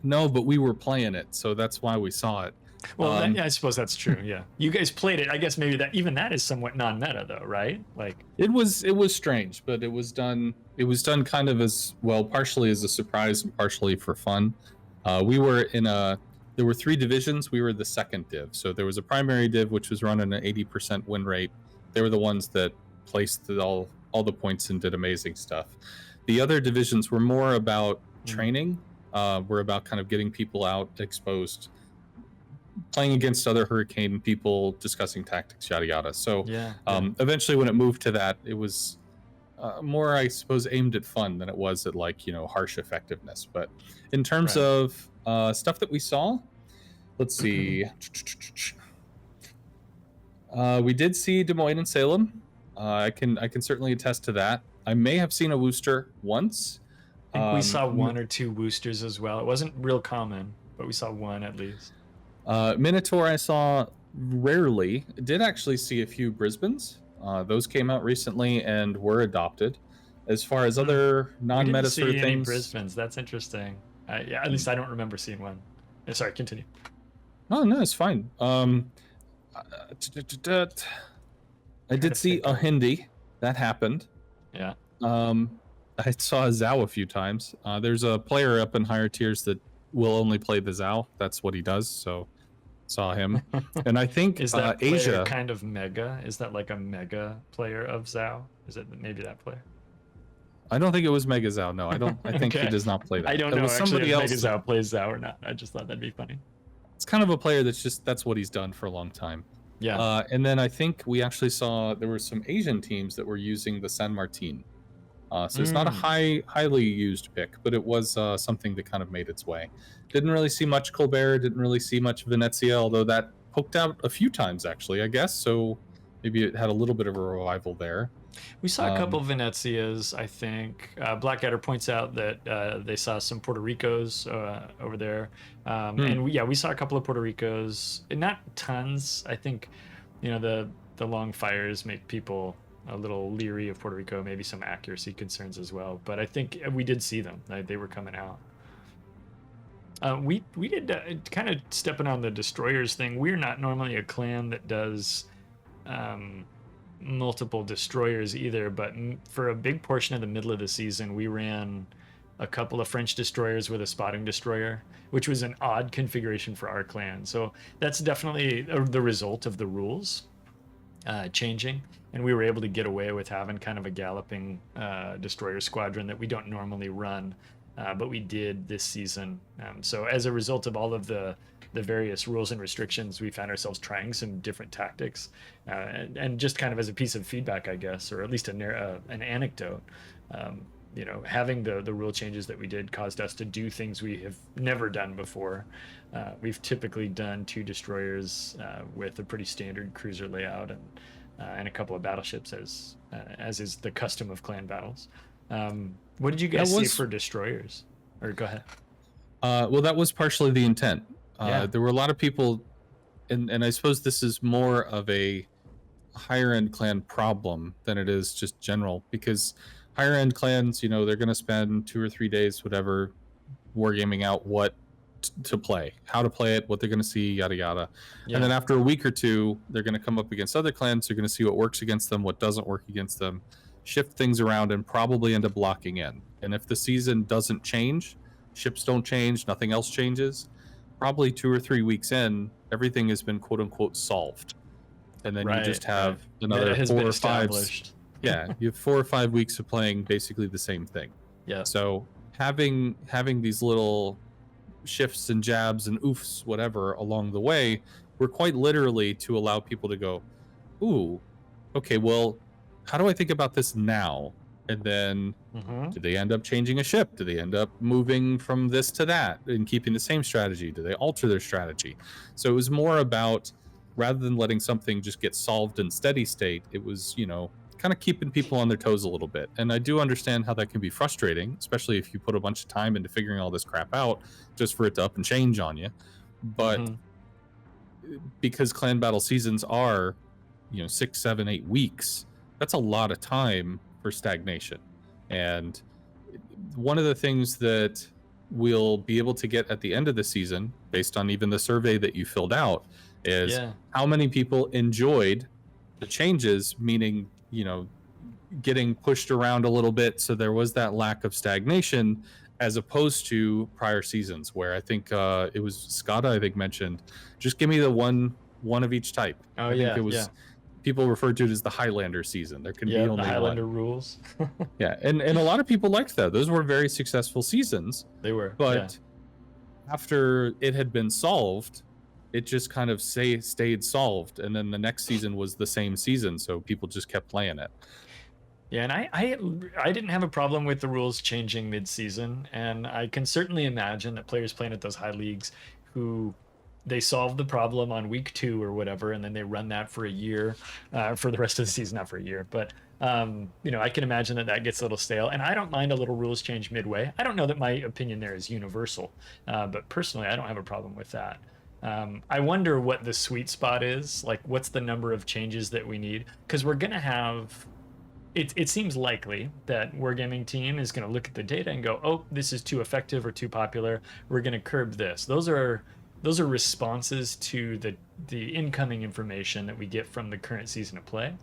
No, but we were playing it, so that's why we saw it. Well, I suppose that's true. Yeah, you guys played it. I guess maybe that is somewhat non-meta, though, right? Like it was strange, but it was done kind of as well, partially as a surprise and partially for fun. We were there were 3 divisions. We were the second div, so there was a primary div which was running an 80% win rate. They were the ones that placed all the points and did amazing stuff. The other divisions were more about training. We're about kind of getting people out exposed, playing against other Hurricane people, discussing tactics, yada yada. So eventually when it moved to that, it was more, I suppose, aimed at fun than it was at harsh effectiveness. But in terms of stuff that we saw, let's see. We did see Des Moines and Salem. I can certainly attest to that. I may have seen a Wooster once. I think we saw 1 or 2 Woosters as well. It wasn't real common, but we saw 1 at least. Minotaur I saw rarely. Did actually see a few Brisbanes. Those came out recently and were adopted. As far as other non-meta sort of things, any Brisbanes. That's interesting. Yeah, at least I don't remember seeing one. Sorry, continue. Oh no, it's fine. I did see a Hindi. That happened. Yeah. I saw a Zhao a few times. There's a player up in higher tiers that will only play the Zhao. That's what he does. So saw him. And I think is that Asia kind of mega? Is that like a mega player of Zhao? Is it maybe that player? I don't think it was Mega Zhao. No, I don't. I think he does not play that. I don't know. Was somebody else. Mega Zhao plays Zhao or not. I just thought that'd be funny. It's kind of a player that's what he's done for a long time. Yeah. And then I think we actually saw there were some Asian teams that were using the San Martin. So it's not a highly used pick, but it was something that kind of made its way. Didn't really see much Colbert, didn't really see much Venezia, although that poked out a few times actually, I guess. So maybe it had a little bit of a revival there. We saw a couple of Venezias, I think. Blackadder points out that they saw some Puerto Ricos over there. And we saw a couple of Puerto Ricos. And not tons. I think, the long fires make people a little leery of Puerto Rico, maybe some accuracy concerns as well. But I think we did see them. They were coming out. We did kind of stepping on the destroyers thing. We're not normally a clan that does multiple destroyers either, but for a big portion of the middle of the season, we ran a couple of French destroyers with a spotting destroyer, which was an odd configuration for our clan. So that's definitely the result of the rules. changing, and we were able to get away with having kind of a galloping destroyer squadron that we don't normally run, but we did this season. So as a result of all of the various rules and restrictions, we found ourselves trying some different tactics, and just kind of as a piece of feedback, I guess, or at least an anecdote. Having the rule changes that we did caused us to do things we have never done before. We've typically done 2 destroyers with a pretty standard cruiser layout, and a couple of battleships, as is the custom of clan battles. What did you guys see for destroyers? Or go ahead. Well, that was partially the intent. Yeah. There were a lot of people, and I suppose this is more of a higher end clan problem than it is just general, because higher end clans, they're going to spend 2 or 3 days, whatever, wargaming out what to play, how to play it, what they're going to see, yada yada. Yeah. And then after a week or 2, they're going to come up against other clans. They're going to see what works against them, what doesn't work against them, shift things around, and probably end up locking in. And if the season doesn't change, ships don't change, nothing else changes, probably 2 or 3 weeks in, everything has been quote unquote solved. And then you just have another 4 or 5. Yeah, you have 4 or 5 weeks of playing basically the same thing. Yeah. So having these little shifts and jabs and oofs, whatever, along the way, were quite literally to allow people to go, ooh, okay, well, how do I think about this now? And then do they end up changing a ship? Do they end up moving from this to that and keeping the same strategy? Do they alter their strategy? So it was more about, rather than letting something just get solved in steady state, it was, kind of keeping people on their toes a little bit. And I do understand how that can be frustrating, especially if you put a bunch of time into figuring all this crap out just for it to up and change on you. But because clan battle seasons are, 6, 7, 8 weeks, that's a lot of time for stagnation. And one of the things that we'll be able to get at the end of the season, based on even the survey that you filled out, is how many people enjoyed the changes, meaning, getting pushed around a little bit, so there was that lack of stagnation, as opposed to prior seasons where I think it was Scott, I think, mentioned, just give me the one of each type. Oh, I think it was people referred to it as the Highlander season. There can be only the Highlander one. rules. Yeah, and a lot of people liked that. Those were very successful seasons. They were. But after it had been solved, it just kind of stayed solved, and then the next season was the same season, so people just kept playing it. Yeah, and I didn't have a problem with the rules changing mid-season, and I can certainly imagine that players playing at those high leagues who they solve the problem on week 2 or whatever, and then they run that for a year, for the rest of the season, not for a year, but I can imagine that gets a little stale, and I don't mind a little rules change midway. I don't know that my opinion there is universal, but personally, I don't have a problem with that. I wonder what the sweet spot is, like what's the number of changes that we need, because we're going to have, it seems likely that Wargaming team is going to look at the data and go, oh, this is too effective or too popular, we're going to curb this. Those are responses to the incoming information that we get from the current season of play.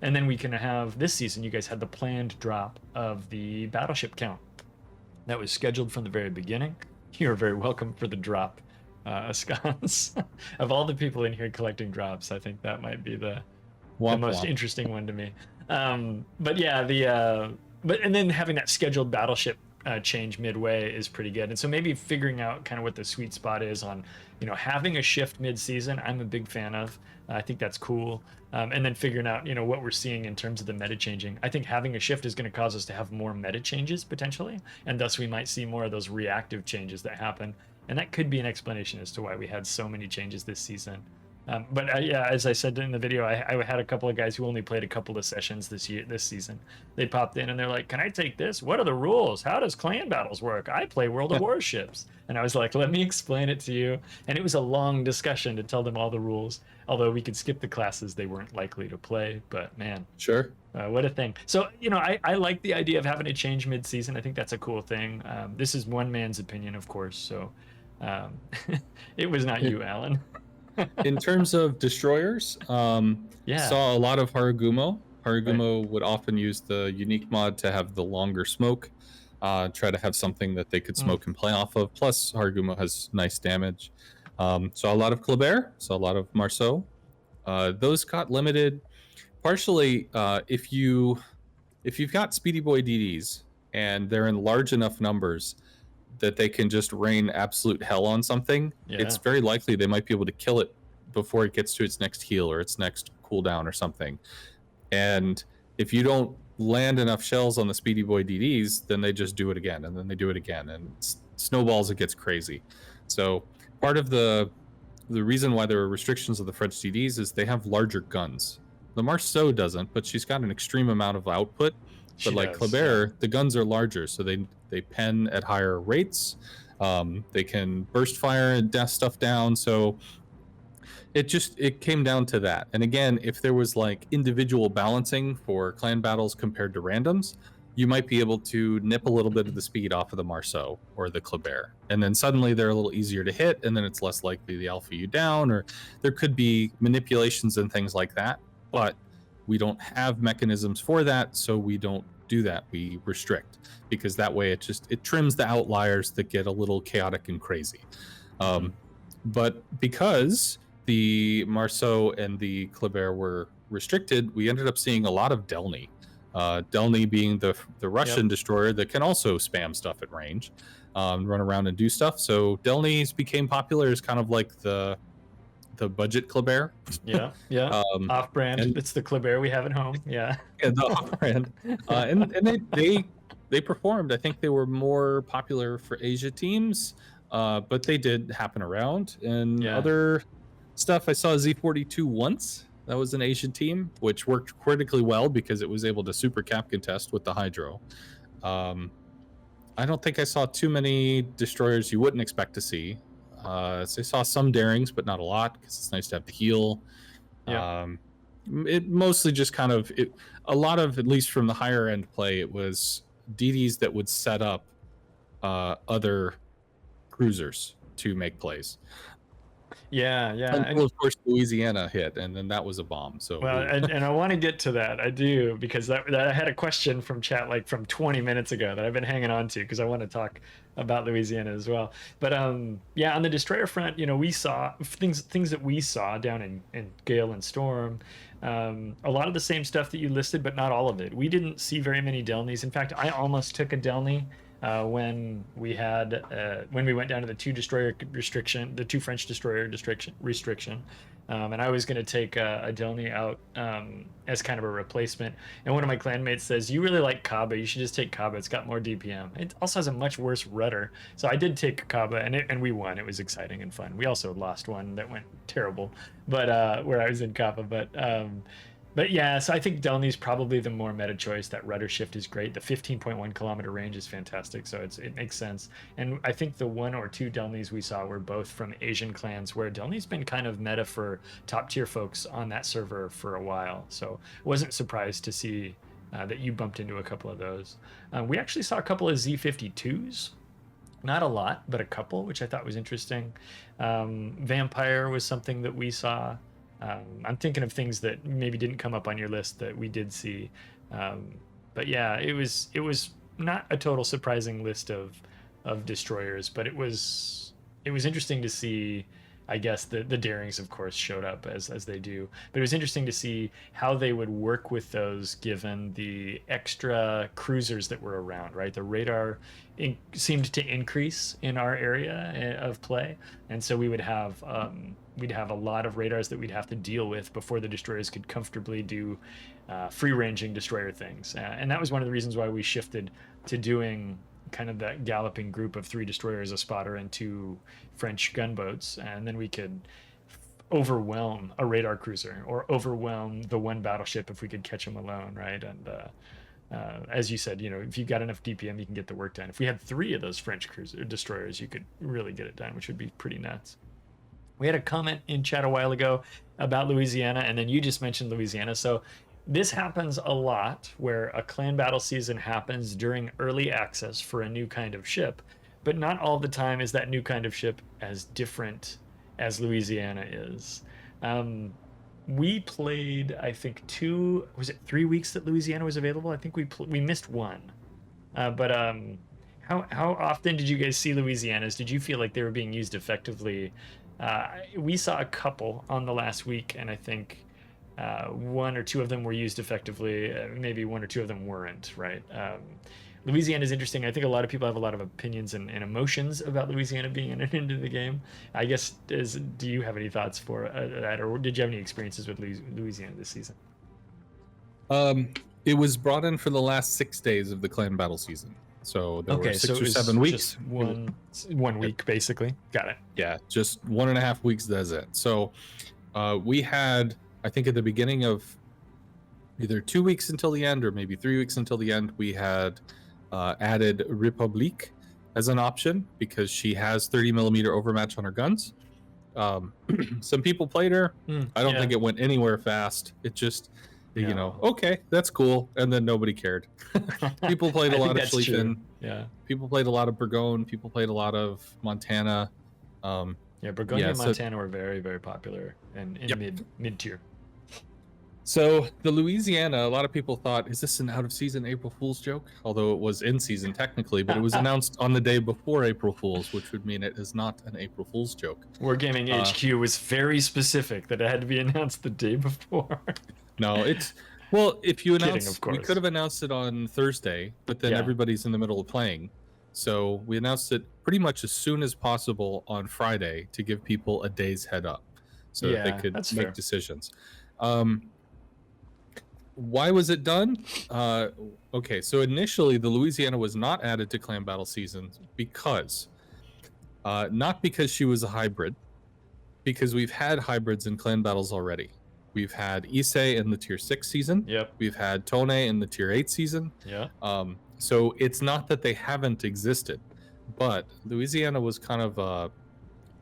And then we can have, this season, you guys had the planned drop of the battleship count. That was scheduled from the very beginning. You're very welcome for the drop, Ahskance. Of all the people in here collecting drops, I think that might be the most interesting one to me. But yeah, and then having that scheduled battleship change midway is pretty good. And so maybe figuring out kind of what the sweet spot is on, having a shift mid-season, I'm a big fan of. I think that's cool. And then figuring out, what we're seeing in terms of the meta changing. I think having a shift is going to cause us to have more meta changes potentially, and thus we might see more of those reactive changes that happen. And that could be an explanation as to why we had so many changes this season. But as I said in the video, I had a couple of guys who only played a couple of sessions this season. They popped in and they're like, can I take this? What are the rules? How does clan battles work? I play World of Warships. And I was like, let me explain it to you. And it was a long discussion to tell them all the rules. Although we could skip the classes they weren't likely to play. But man, sure. What a thing. So, I like the idea of having a change mid-season. I think that's a cool thing. This is one man's opinion, of course. So it was not you, Alan. In terms of destroyers, saw a lot of Harugumo. Harugumo would often use the unique mod to have the longer smoke, try to have something that they could smoke and play off of. Plus, Harugumo has nice damage. Saw a lot of Kleber, saw a lot of Marceau. Those got limited. partially, if you've got Speedy Boy DDs and they're in large enough numbers that they can just rain absolute hell on something, it's very likely they might be able to kill it before it gets to its next heal or its next cooldown or something. And if you don't land enough shells on the Speedy Boy DDs, then they just do it again, and then they do it again, and snowballs, it gets crazy. So part of the reason why there are restrictions of the French DDs is they have larger guns. The Marceau doesn't, but she's got an extreme amount of output. But like Kleber, the guns are larger, so they pen at higher rates. They can burst fire and dash stuff down. So it came down to that. And again, if there was like individual balancing for clan battles compared to randoms, you might be able to nip a little bit of the speed off of the Marceau or the Kleber, and then suddenly they're a little easier to hit, and then it's less likely the alpha you down, or there could be manipulations and things like that. But we don't have mechanisms for that, so we don't do that. We restrict, because that way it trims the outliers that get a little chaotic and crazy. But because the Marceau and the Kleber were restricted, we ended up seeing a lot of Delny. Delny being the Russian destroyer that can also spam stuff at range, run around and do stuff. So Delnys became popular as kind of like the budget Kleber. Off-brand. It's the Kleber we have at home. The off-brand. And they performed. I think they were more popular for Asia teams, but they did happen around. And other stuff, I saw Z42 once. That was an Asian team, which worked critically well because it was able to super cap contest with the Hydro. I don't think I saw too many destroyers you wouldn't expect to see. So I saw some Darings, but not a lot, because it's nice to have the heal. It mostly just kind of, a lot of, at least from the higher end play, it was DDs that would set up other cruisers to make plays. Until, of course, Louisiana hit, and then that was a bomb. So and I want to get to that. I do, because that I had a question from chat like from 20 minutes ago that I've been hanging on to, because I want to talk about Louisiana as well. But on the destroyer front, we saw things that we saw down in Gale and Storm. A lot of the same stuff that you listed, but not all of it. We didn't see very many Delnys. In fact, I almost took a Delny when we went down to the two French destroyer restriction, and I was going to take a Delny out as kind of a replacement. And one of my clanmates says, "You really like Kaba? You should just take Kaba. It's got more DPM. It also has a much worse rudder." So I did take Kaba, and we won. It was exciting and fun. We also lost one that went terrible, but where I was in Kaba, But yeah, so I think Delny's probably the more meta choice. That rudder shift is great. The 15.1 kilometer range is fantastic, so it makes sense. And I think the one or two Delnys we saw were both from Asian clans, where Delny's been kind of meta for top tier folks on that server for a while. So wasn't surprised to see that you bumped into a couple of those. We actually saw a couple of Z52s. Not a lot, but a couple, which I thought was interesting. Vampire was something that we saw. I'm thinking of things that maybe didn't come up on your list that we did see. But yeah, it was not a total surprising list of destroyers, but it was interesting to see. I guess the Darings, of course, showed up as they do, but it was interesting to see how they would work with those given the extra cruisers that were around, right? The radar seemed to increase in our area of play, and so we'd have a lot of radars that we'd have to deal with before the destroyers could comfortably do free-ranging destroyer things. And that was one of the reasons why we shifted to doing kind of that galloping group of 3 destroyers, a spotter, and 2 French gunboats, and then we could overwhelm a radar cruiser or overwhelm the one battleship if we could catch them alone, right? And as you said, if you've got enough DPM, you can get the work done. If we had 3 of those French destroyers, you could really get it done, which would be pretty nuts. We had a comment in chat a while ago about Louisiana, and then you just mentioned Louisiana. So this happens a lot, where a clan battle season happens during early access for a new kind of ship, but not all the time is that new kind of ship as different as Louisiana is. We played, I think, 3 weeks that Louisiana was available? I think we missed one. But how often did you guys see Louisianas? Did you feel like they were being used effectively? We saw a couple on the last week, and I think one or two of them were used effectively. Maybe one or two of them weren't, right? Louisiana is interesting. I think a lot of people have a lot of opinions and emotions about Louisiana being entered into the game. I guess, do you have any thoughts for that, or did you have any experiences with Louisiana this season? It was brought in for the last 6 days of the clan battle season. So there were 6 or 7 weeks. Just one week, basically. Got it. Yeah, just 1.5 weeks, that's it. So we had, I think at the beginning of either 2 weeks until the end or maybe 3 weeks until the end, we had added Republique as an option because she has 30mm overmatch on her guns. Some people played her. I don't think it went anywhere fast. It just, you know, okay, that's cool. And then nobody cared. People played a lot of Schlieffen. Yeah. People played a lot of Burgoyne. People played a lot of Montana. Burgoyne and Montana were very, very popular and in mid tier. So the Louisiana, a lot of people thought, is this an out of season April Fool's joke? Although it was in season technically, but it was announced on the day before April Fool's, which would mean it is not an April Fool's joke. Wargaming HQ was very specific that it had to be announced the day before. No, it's, well, if you announce, of course. We could have announced it on Thursday, but then everybody's in the middle of playing. So we announced it pretty much as soon as possible on Friday to give people a day's head up so that they could make decisions. Why was it done? Okay, so initially the Louisiana was not added to clan battle season because, not because she was a hybrid, because we've had hybrids in clan battles already. We've had Issei in the tier 6 season. Yep. We've had Tone in the tier 8 season. Yeah. So it's not that they haven't existed, but Louisiana was kind of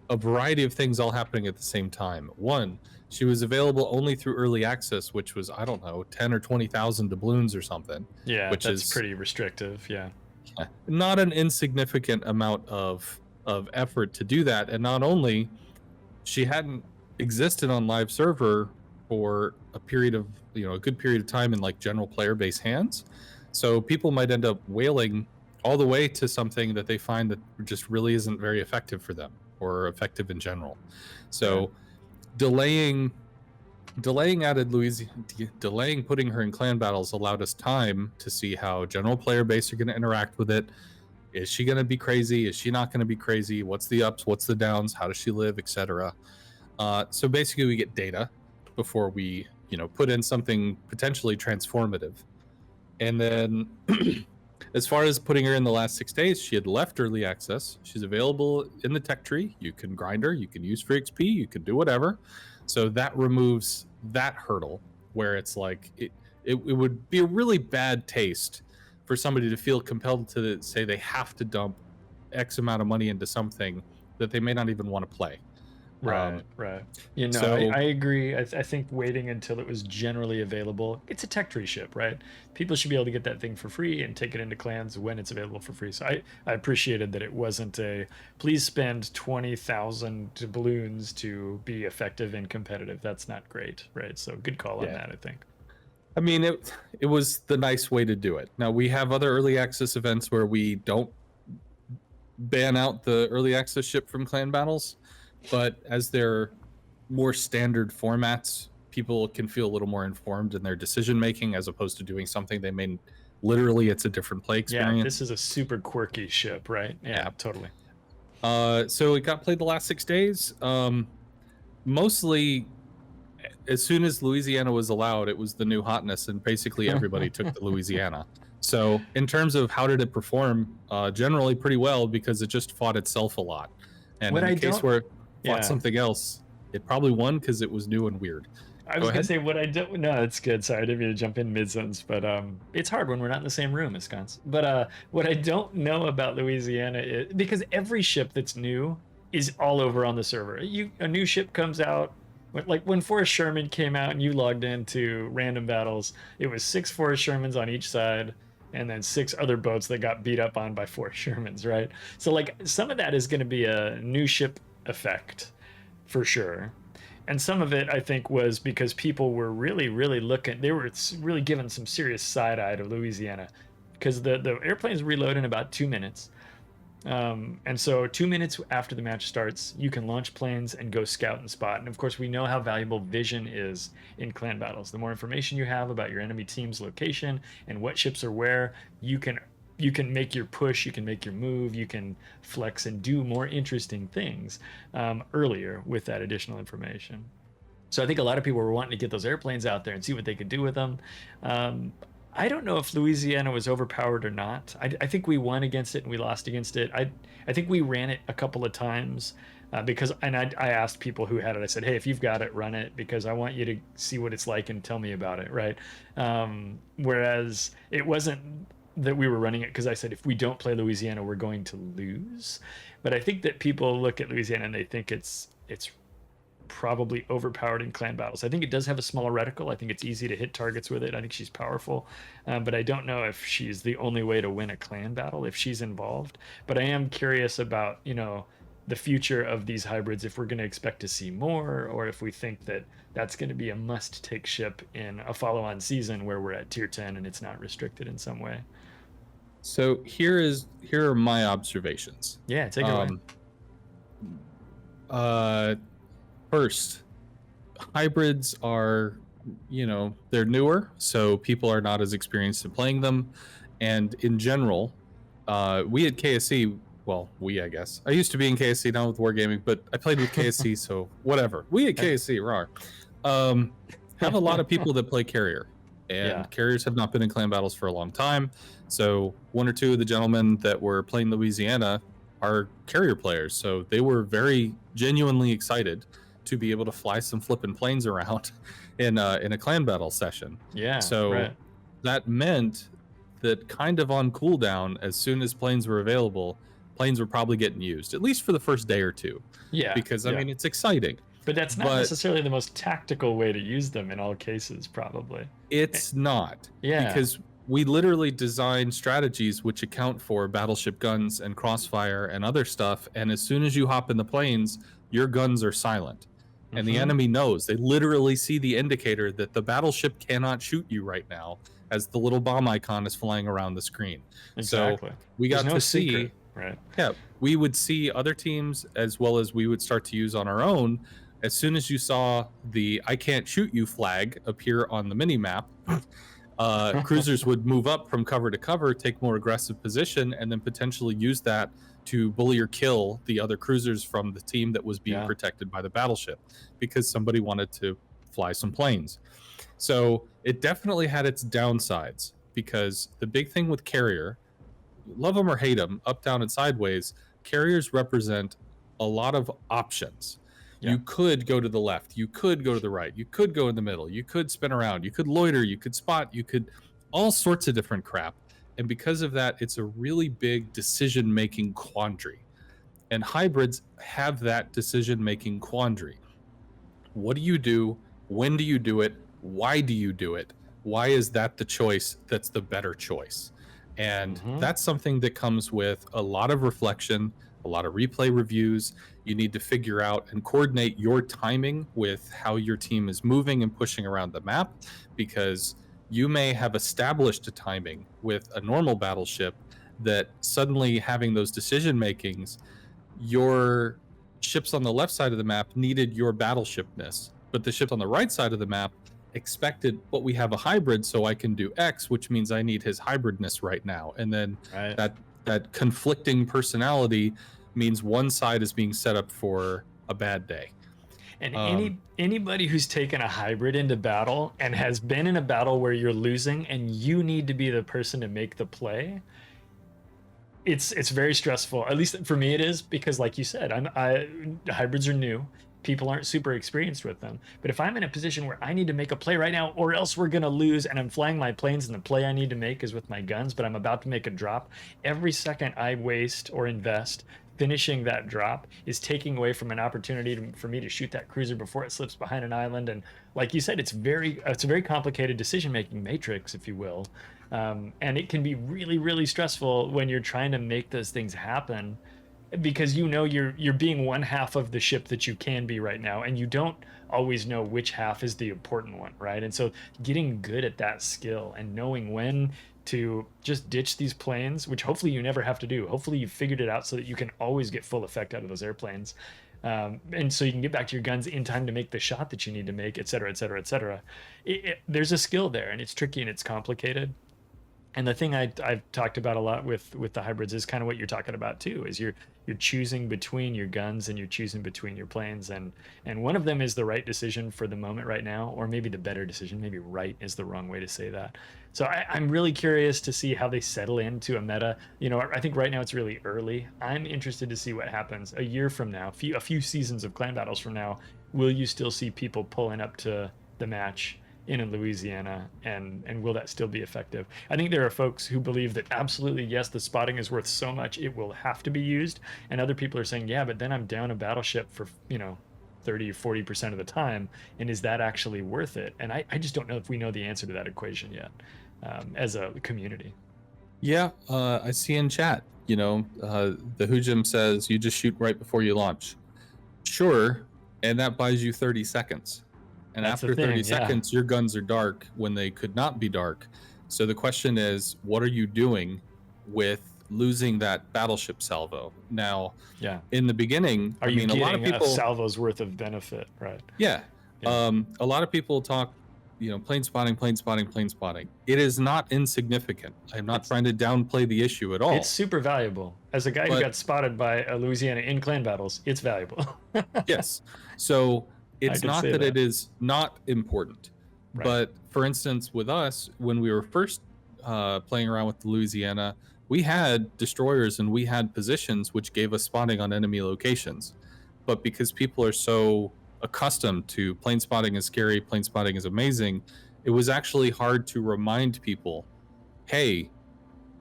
a variety of things all happening at the same time. One, she was available only through early access, which was, I don't know, 10 or 20,000 doubloons or something. Yeah, which that's is pretty restrictive. Yeah. Not an insignificant amount of effort to do that. And not only, she hadn't existed on live server for a period of, a good period of time in like general player base hands. So people might end up whaling all the way to something that they find that just really isn't very effective for them or effective in general. So delaying added delaying putting her in clan battles allowed us time to see how general player base are going to interact with it. Is she going to be crazy? Is she not going to be crazy? What's the ups? What's the downs? How does she live, etc. So basically we get data before we put in something potentially transformative. And then as far as putting her in the last 6 days, she had left early access. She's available in the tech tree. You can grind her, you can use for XP, you can do whatever. So that removes that hurdle where it's like it would be a really bad taste for somebody to feel compelled to say they have to dump X amount of money into something that they may not even want to play. Right. I agree. I think waiting until it was generally available, it's a tech tree ship, right? People should be able to get that thing for free and take it into clans when it's available for free. So I appreciated that it wasn't a please spend 20,000 balloons to be effective and competitive. That's not great, right? So good call on that, I think. I mean, it was the nice way to do it. Now we have other early access events where we don't ban out the early access ship from clan battles. But as they're more standard formats, people can feel a little more informed in their decision making as opposed to doing something they may literally, it's a different play experience. Yeah, this is a super quirky ship, right? Yeah, totally. So it got played the last 6 days. Mostly, as soon as Louisiana was allowed, it was the new hotness, and basically everybody took the Louisiana. So in terms of how did it perform, generally pretty well because it just fought itself a lot. And in the case where fought something else, it probably won because it was new and weird. I was gonna say what I don't. No, it's good. Sorry, I didn't mean to jump in mid sentence, but it's hard when we're not in the same room, Ahskance. But what I don't know about Louisiana is because every ship that's new is all over on the server. A new ship comes out. Like when Forrest Sherman came out and you logged into random battles, it was 6 Forrest Shermans on each side, and then 6 other boats that got beat up on by Forrest Shermans, right? So like some of that is going to be a new ship effect for sure. And some of it I think was because people were really looking, they were really giving some serious side eye to Louisiana because the airplanes reload in about 2 minutes. And so 2 minutes after the match starts, you can launch planes and go scout and spot. And of course, we know how valuable vision is in clan battles. The more information you have about your enemy team's location and what ships are where, you can make your push, you can make your move, you can flex and do more interesting things earlier with that additional information. So I think a lot of people were wanting to get those airplanes out there and see what they could do with them. I don't know if Louisiana was overpowered or not. I think we won against it and we lost against it. I think we ran it a couple of times because, and I asked people who had it, I said, hey, if you've got it, run it because I want you to see what it's like and tell me about it, right? Whereas it wasn't that we were running it because I said, if we don't play Louisiana, we're going to lose. But I think that people look at Louisiana and they think it's probably overpowered in clan battles. I think it does have a smaller reticle. I think it's easy to hit targets with it. I think she's powerful, but I don't know if she's the only way to win a clan battle if she's involved. But I am curious about, the future of these hybrids, if we're going to expect to see more, or if we think that that's going to be a must-take ship in a follow-on season where we're at tier 10 and it's not restricted in some way. So here are my observations. Yeah, take it away. First, hybrids are, they're newer, so people are not as experienced in playing them. And in general, we at KSC, I guess. I used to be in KSC, now with Wargaming, but I played with KSC, so whatever. We at KSC, have a lot of people that play carrier. And carriers have not been in clan battles for a long time. So one or two of the gentlemen that were playing Louisiana are carrier players. So they were very genuinely excited to be able to fly some flipping planes around in a clan battle session. Yeah. So that meant that kind of on cooldown, as soon as planes were available, planes were probably getting used, at least for the first day or two. Yeah. Because, I mean, it's exciting. But that's not necessarily the most tactical way to use them in all cases, probably. It's not. Yeah. Because we literally design strategies which account for battleship guns and crossfire and other stuff. And as soon as you hop in the planes, your guns are silent. And the enemy knows. They literally see the indicator that the battleship cannot shoot you right now as the little bomb icon is flying around the screen. Exactly. So we got to see... Right. Yeah, we would see other teams as well as we would start to use on our own. As soon as you saw the "I can't shoot you" flag appear on the mini map, cruisers would move up from cover to cover, take more aggressive position, and then potentially use that to bully or kill the other cruisers from the team that was being protected by the battleship because somebody wanted to fly some planes. So it definitely had its downsides because the big thing with carrier, love them or hate them, up, down, and sideways, carriers represent a lot of options. You could go to the left, you could go to the right, you could go in the middle, you could spin around, you could loiter, you could spot, you could all sorts of different crap. And because of that, it's a really big decision-making quandary. And hybrids have that decision-making quandary. What do you do? When do you do it? Why do you do it? Why is that the choice that's the better choice? And that's something that comes with a lot of reflection, a lot of replay reviews. You need to figure out and coordinate your timing with how your team is moving and pushing around the map, because you may have established a timing with a normal battleship that suddenly having those decision makings, your ships on the left side of the map needed your battleshipness, but the ships on the right side of the map expected, but we have a hybrid, so I can do X, which means I need his hybridness right now. And then that conflicting personality means one side is being set up for a bad day. And anybody who's taken a hybrid into battle and has been in a battle where you're losing and you need to be the person to make the play, it's very stressful. At least for me it is, because like you said, hybrids are new. People aren't super experienced with them. But if I'm in a position where I need to make a play right now or else we're going to lose, and I'm flying my planes and the play I need to make is with my guns, but I'm about to make a drop, every second I waste or invest finishing that drop is taking away from an opportunity for me to shoot that cruiser before it slips behind an island. And like you said, it's a very complicated decision-making matrix, if you will. And it can be really, really stressful when you're trying to make those things happen because you know you're being one half of the ship that you can be right now, and you don't always know which half is the important one, right? And so getting good at that skill and knowing when to just ditch these planes, which hopefully you never have to do. Hopefully you figured it out so that you can always get full effect out of those airplanes. And so you can get back to your guns in time to make the shot that you need to make, et cetera, et cetera, et cetera. There's a skill there, and it's tricky and it's complicated. And the thing I've talked about a lot with the hybrids is kind of what you're talking about too, is you're choosing between your guns and you're choosing between your planes, and one of them is the right decision for the moment right now, or maybe the better decision. Maybe right is the wrong way to say that. So I'm really curious to see how they settle into a meta. You know, I think right now it's really early. I'm interested to see what happens a year from now, a few seasons of clan battles from now. Will you still see people pulling up to the match in Louisiana, and will that still be effective? I think there are folks who believe that absolutely yes, the spotting is worth so much it will have to be used, and other people are saying, yeah, but then I'm down a battleship for 30 or 40% of the time, and is that actually worth it? And I just don't know if we know the answer to that equation yet, as a community. Yeah, I see in chat, the Hujim says you just shoot right before you launch. Sure, and that buys you 30 seconds. And That's after the thing, 30 yeah. seconds, your guns are dark when they could not be dark. So the question is, what are you doing with losing that battleship salvo? Now, Yeah. in the beginning, Are you a getting lot of people, a salvo's worth of benefit, right? yeah. Yeah. A lot of people talk, plane spotting, plane spotting, plane spotting. It is not insignificant. I'm not trying to downplay the issue at all. It's super valuable. As a guy who got spotted by Louisiana in clan battles, it's valuable. Yes. So it's not that it is not important. Right. But for instance, with us, when we were first playing around with the Louisiana, we had destroyers and we had positions which gave us spotting on enemy locations. But because people are so accustomed to plane spotting is scary, plane spotting is amazing, it was actually hard to remind people, hey,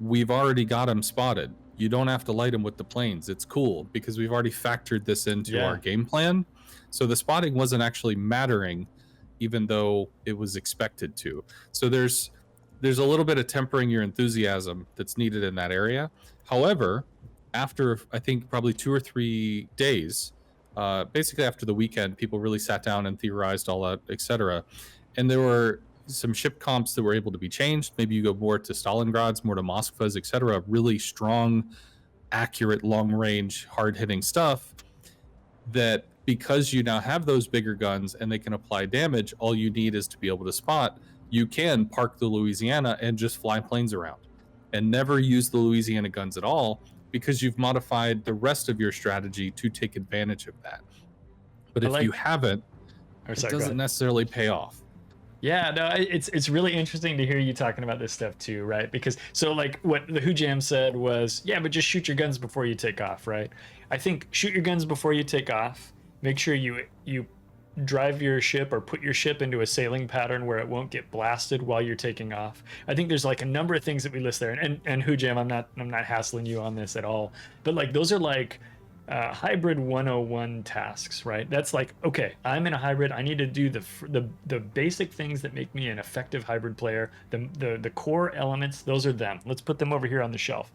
we've already got them spotted. You don't have to light them with the planes. It's cool because we've already factored this into our game plan. So the spotting wasn't actually mattering, even though it was expected to. So there's a little bit of tempering your enthusiasm that's needed in that area. However, after I think probably 2 or 3 days, basically after the weekend, people really sat down and theorized all that, etc. And there were some ship comps that were able to be changed. Maybe you go more to Stalingrad's, more to Moskva's, etc. Really strong, accurate, long-range, hard-hitting stuff that, because you now have those bigger guns and they can apply damage, all you need is to be able to spot. You can park the Louisiana and just fly planes around and never use the Louisiana guns at all, because you've modified the rest of your strategy to take advantage of that. But if you haven't, it doesn't necessarily pay off. Yeah, no, it's really interesting to hear you talking about this stuff too, right? Because so like what the Hujam said was, yeah, but just shoot your guns before you take off, right? I think shoot your guns before you take off. Make sure you drive your ship or put your ship into a sailing pattern where it won't get blasted while you're taking off. I think there's like a number of things that we list there, and Hujam, I'm not hassling you on this at all, but like those are like hybrid 101 tasks, right? That's like, okay, I'm in a hybrid. I need to do the basic things that make me an effective hybrid player. The core elements, those are them. Let's put them over here on the shelf.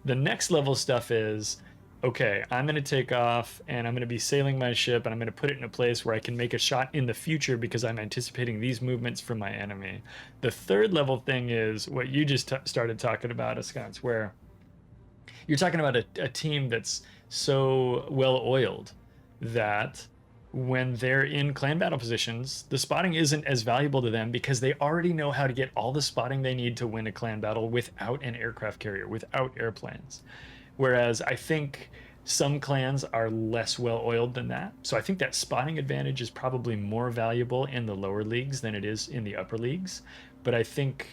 The next level stuff is, okay, I'm going to take off and I'm going to be sailing my ship and I'm going to put it in a place where I can make a shot in the future because I'm anticipating these movements from my enemy. The third level thing is what you just started talking about, Ahskance, where you're talking about a team that's so well oiled that when they're in clan battle positions, the spotting isn't as valuable to them because they already know how to get all the spotting they need to win a clan battle without an aircraft carrier, without airplanes. Whereas I think some clans are less well oiled than that. So I think that spotting advantage is probably more valuable in the lower leagues than it is in the upper leagues. But I think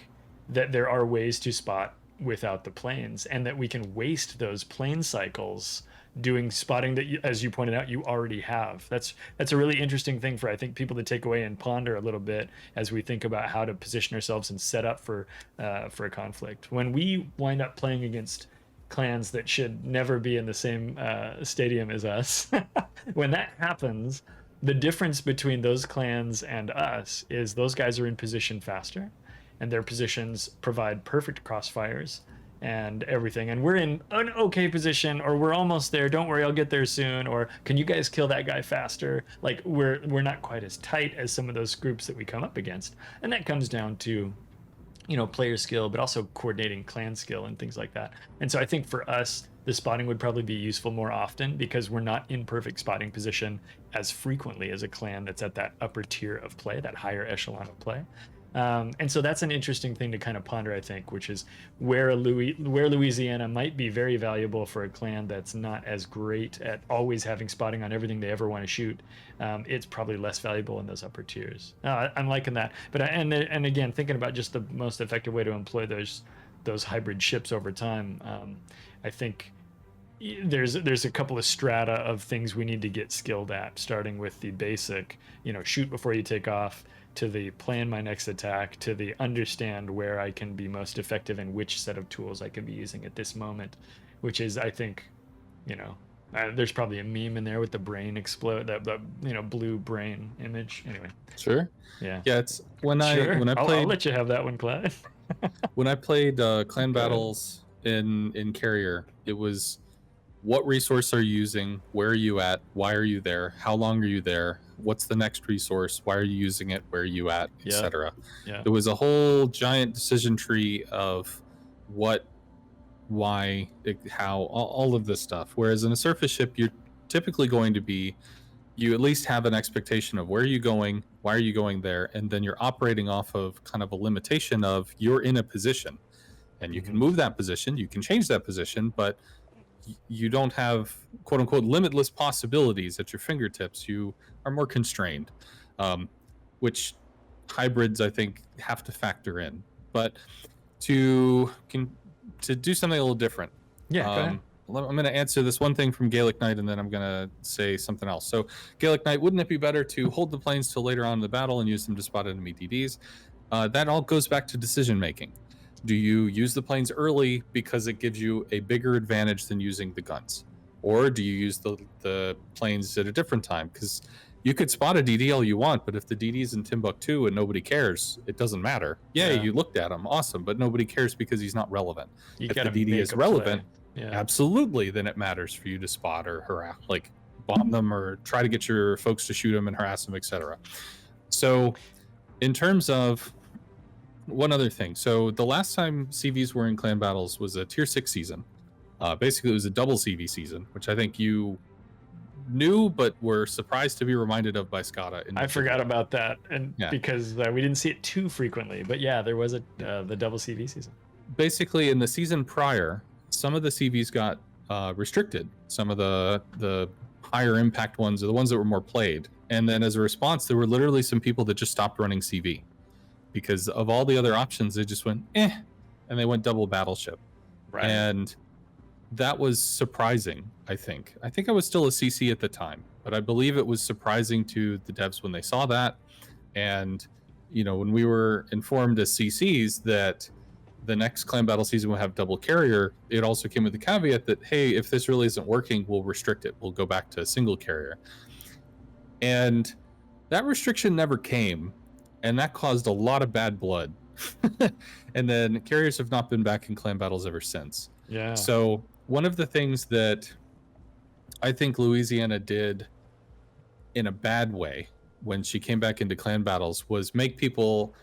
that there are ways to spot without the planes, and that we can waste those plane cycles doing spotting that, as you pointed out, you already have. That's a really interesting thing for, I think, people to take away and ponder a little bit as we think about how to position ourselves and set up for a conflict. When we wind up playing against clans that should never be in the same stadium as us, when that happens, the difference between those clans and us is those guys are in position faster, and their positions provide perfect crossfires, and everything, and we're in an okay position, or we're almost there, don't worry, I'll get there soon, or can you guys kill that guy faster? Like we're not quite as tight as some of those groups that we come up against, and that comes down to, you know, player skill, but also coordinating clan skill and things like that. And so I think for us, the spotting would probably be useful more often because we're not in perfect spotting position as frequently as a clan that's at that upper tier of play, that higher echelon of play. And so that's an interesting thing to kind of ponder, I think, which is where Louisiana might be very valuable for a clan that's not as great at always having spotting on everything they ever want to shoot. It's probably less valuable in those upper tiers. I'm liking that. But and again, thinking about just the most effective way to employ those hybrid ships over time, I think there's a couple of strata of things we need to get skilled at, starting with the basic, you know, shoot before you take off, to the plan my next attack, to the understand where I can be most effective and which set of tools I can be using at this moment, which is, I think, you know, there's probably a meme in there with the brain explode, that you know, blue brain image. Anyway. Sure. Yeah. Yeah, it's when Sure. I played. I'll let you have that one, Clyde. When I played clan battles in Carrier, it was what resource are you using, where are you at, why are you there, how long are you there, what's the next resource, why are you using it, where are you at, etc. Yeah. There was a whole giant decision tree of what, why, how, all of this stuff. Whereas in a surface ship, you're typically going to be, you at least have an expectation of where are you going, why are you going there, and then you're operating off of kind of a limitation of you're in a position, and you can move that position, you can change that position, but you don't have quote unquote limitless possibilities at your fingertips. You are more constrained, which hybrids I think have to factor in. But to do something a little different, Go ahead. I'm going to answer this one thing from Gale Ignite, and then I'm going to say something else. So Gale Ignite, wouldn't it be better to hold the planes till later on in the battle and use them to spot enemy DDs? That all goes back to decision making. Do you use the planes early because it gives you a bigger advantage than using the guns? Or do you use the planes at a different time? Because you could spot a DD all you want, but if the DD's in Timbuktu and nobody cares, it doesn't matter. Yeah, you looked at him, awesome, but nobody cares because he's not relevant. If the DD is relevant, absolutely, then it matters for you to spot or harass, like bomb them or try to get your folks to shoot them and harass them, etc. So in terms of one other thing. So the last time CVs were in clan battles was a tier 6 season. Basically, it was a double CV season, which I think you knew but were surprised to be reminded of by Skada. I forgot about that, and because we didn't see it too frequently. But yeah, there was the double CV season. Basically, in the season prior, some of the CVs got restricted. Some of the higher impact ones are the ones that were more played. And then as a response, there were literally some people that just stopped running CV. Because of all the other options, they just went, and they went double battleship. Right. And that was surprising, I think. I think I was still a CC at the time, but I believe it was surprising to the devs when they saw that. And, you know, when we were informed as CCs that the next clan battle season will have double carrier, it also came with the caveat that, hey, if this really isn't working, we'll restrict it. We'll go back to single carrier. And that restriction never came. And that caused a lot of bad blood. And then carriers have not been back in clan battles ever since. Yeah. So one of the things that I think Louisiana did in a bad way when she came back into clan battles was make people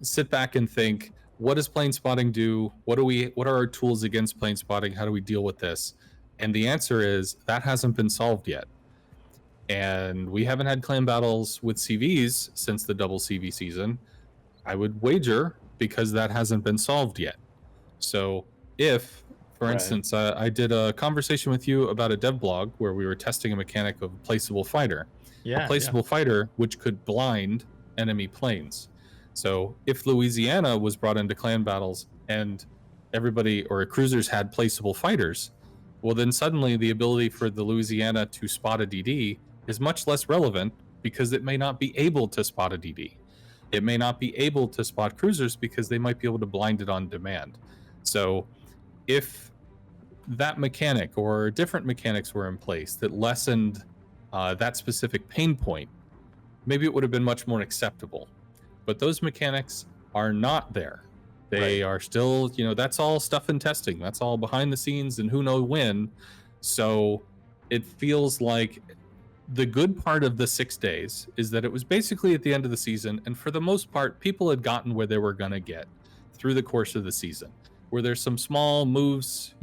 sit back and think, what does plane spotting do? What are our tools against plane spotting? How do we deal with this? And the answer is that hasn't been solved yet. And we haven't had clan battles with CVs since the double CV season. I would wager because that hasn't been solved yet. So if, for instance, I did a conversation with you about a dev blog where we were testing a mechanic of a placeable fighter. A placeable fighter which could blind enemy planes. So if Louisiana was brought into clan battles and everybody or cruisers had placeable fighters, well then suddenly the ability for the Louisiana to spot a DD is much less relevant because it may not be able to spot a DD. It may not be able to spot cruisers because they might be able to blind it on demand. So if that mechanic or different mechanics were in place that lessened that specific pain point, maybe it would have been much more acceptable. But those mechanics are not there. They are still, that's all stuff in testing. That's all behind the scenes and who knows when. So it feels like the good part of the 6 days is that it was basically at the end of the season. And for the most part, people had gotten where they were going to get through the course of the season. Where there's some small moves,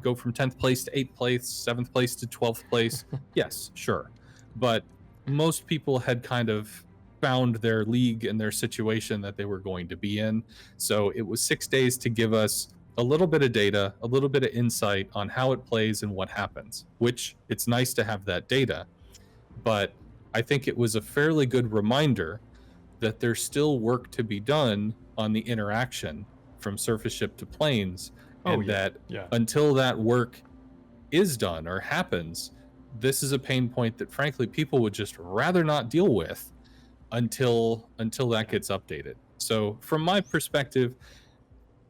go from 10th place to 8th place, 7th place to 12th place. Yes, sure. But most people had kind of found their league and their situation that they were going to be in. So it was 6 days to give us a little bit of data, a little bit of insight on how it plays and what happens, which it's nice to have that data. But I think it was a fairly good reminder that there's still work to be done on the interaction from surface ship to planes, and until that work is done or happens, this is a pain point that frankly people would just rather not deal with until that gets updated. So from my perspective,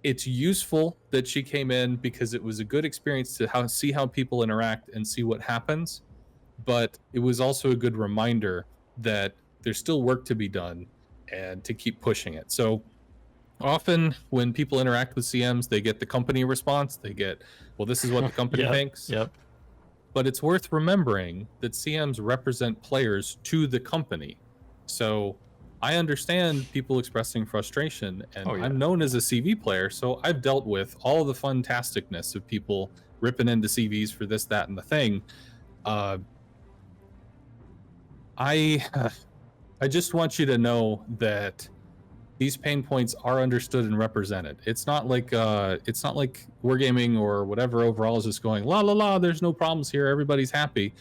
it's useful that she came in because it was a good experience to see how people interact and see what happens, but it was also a good reminder that there's still work to be done and to keep pushing it. So often when people interact with CMs, they get the company response. They get, well, this is what the company thinks. Yep. But it's worth remembering that CMs represent players to the company. So I understand people expressing frustration, and I'm known as a CV player, so I've dealt with all the fantasticness of people ripping into CVs for this, that, and the thing. I just want you to know that these pain points are understood and represented. It's not like Wargaming or whatever overall is just going la la la. There's no problems here. Everybody's happy.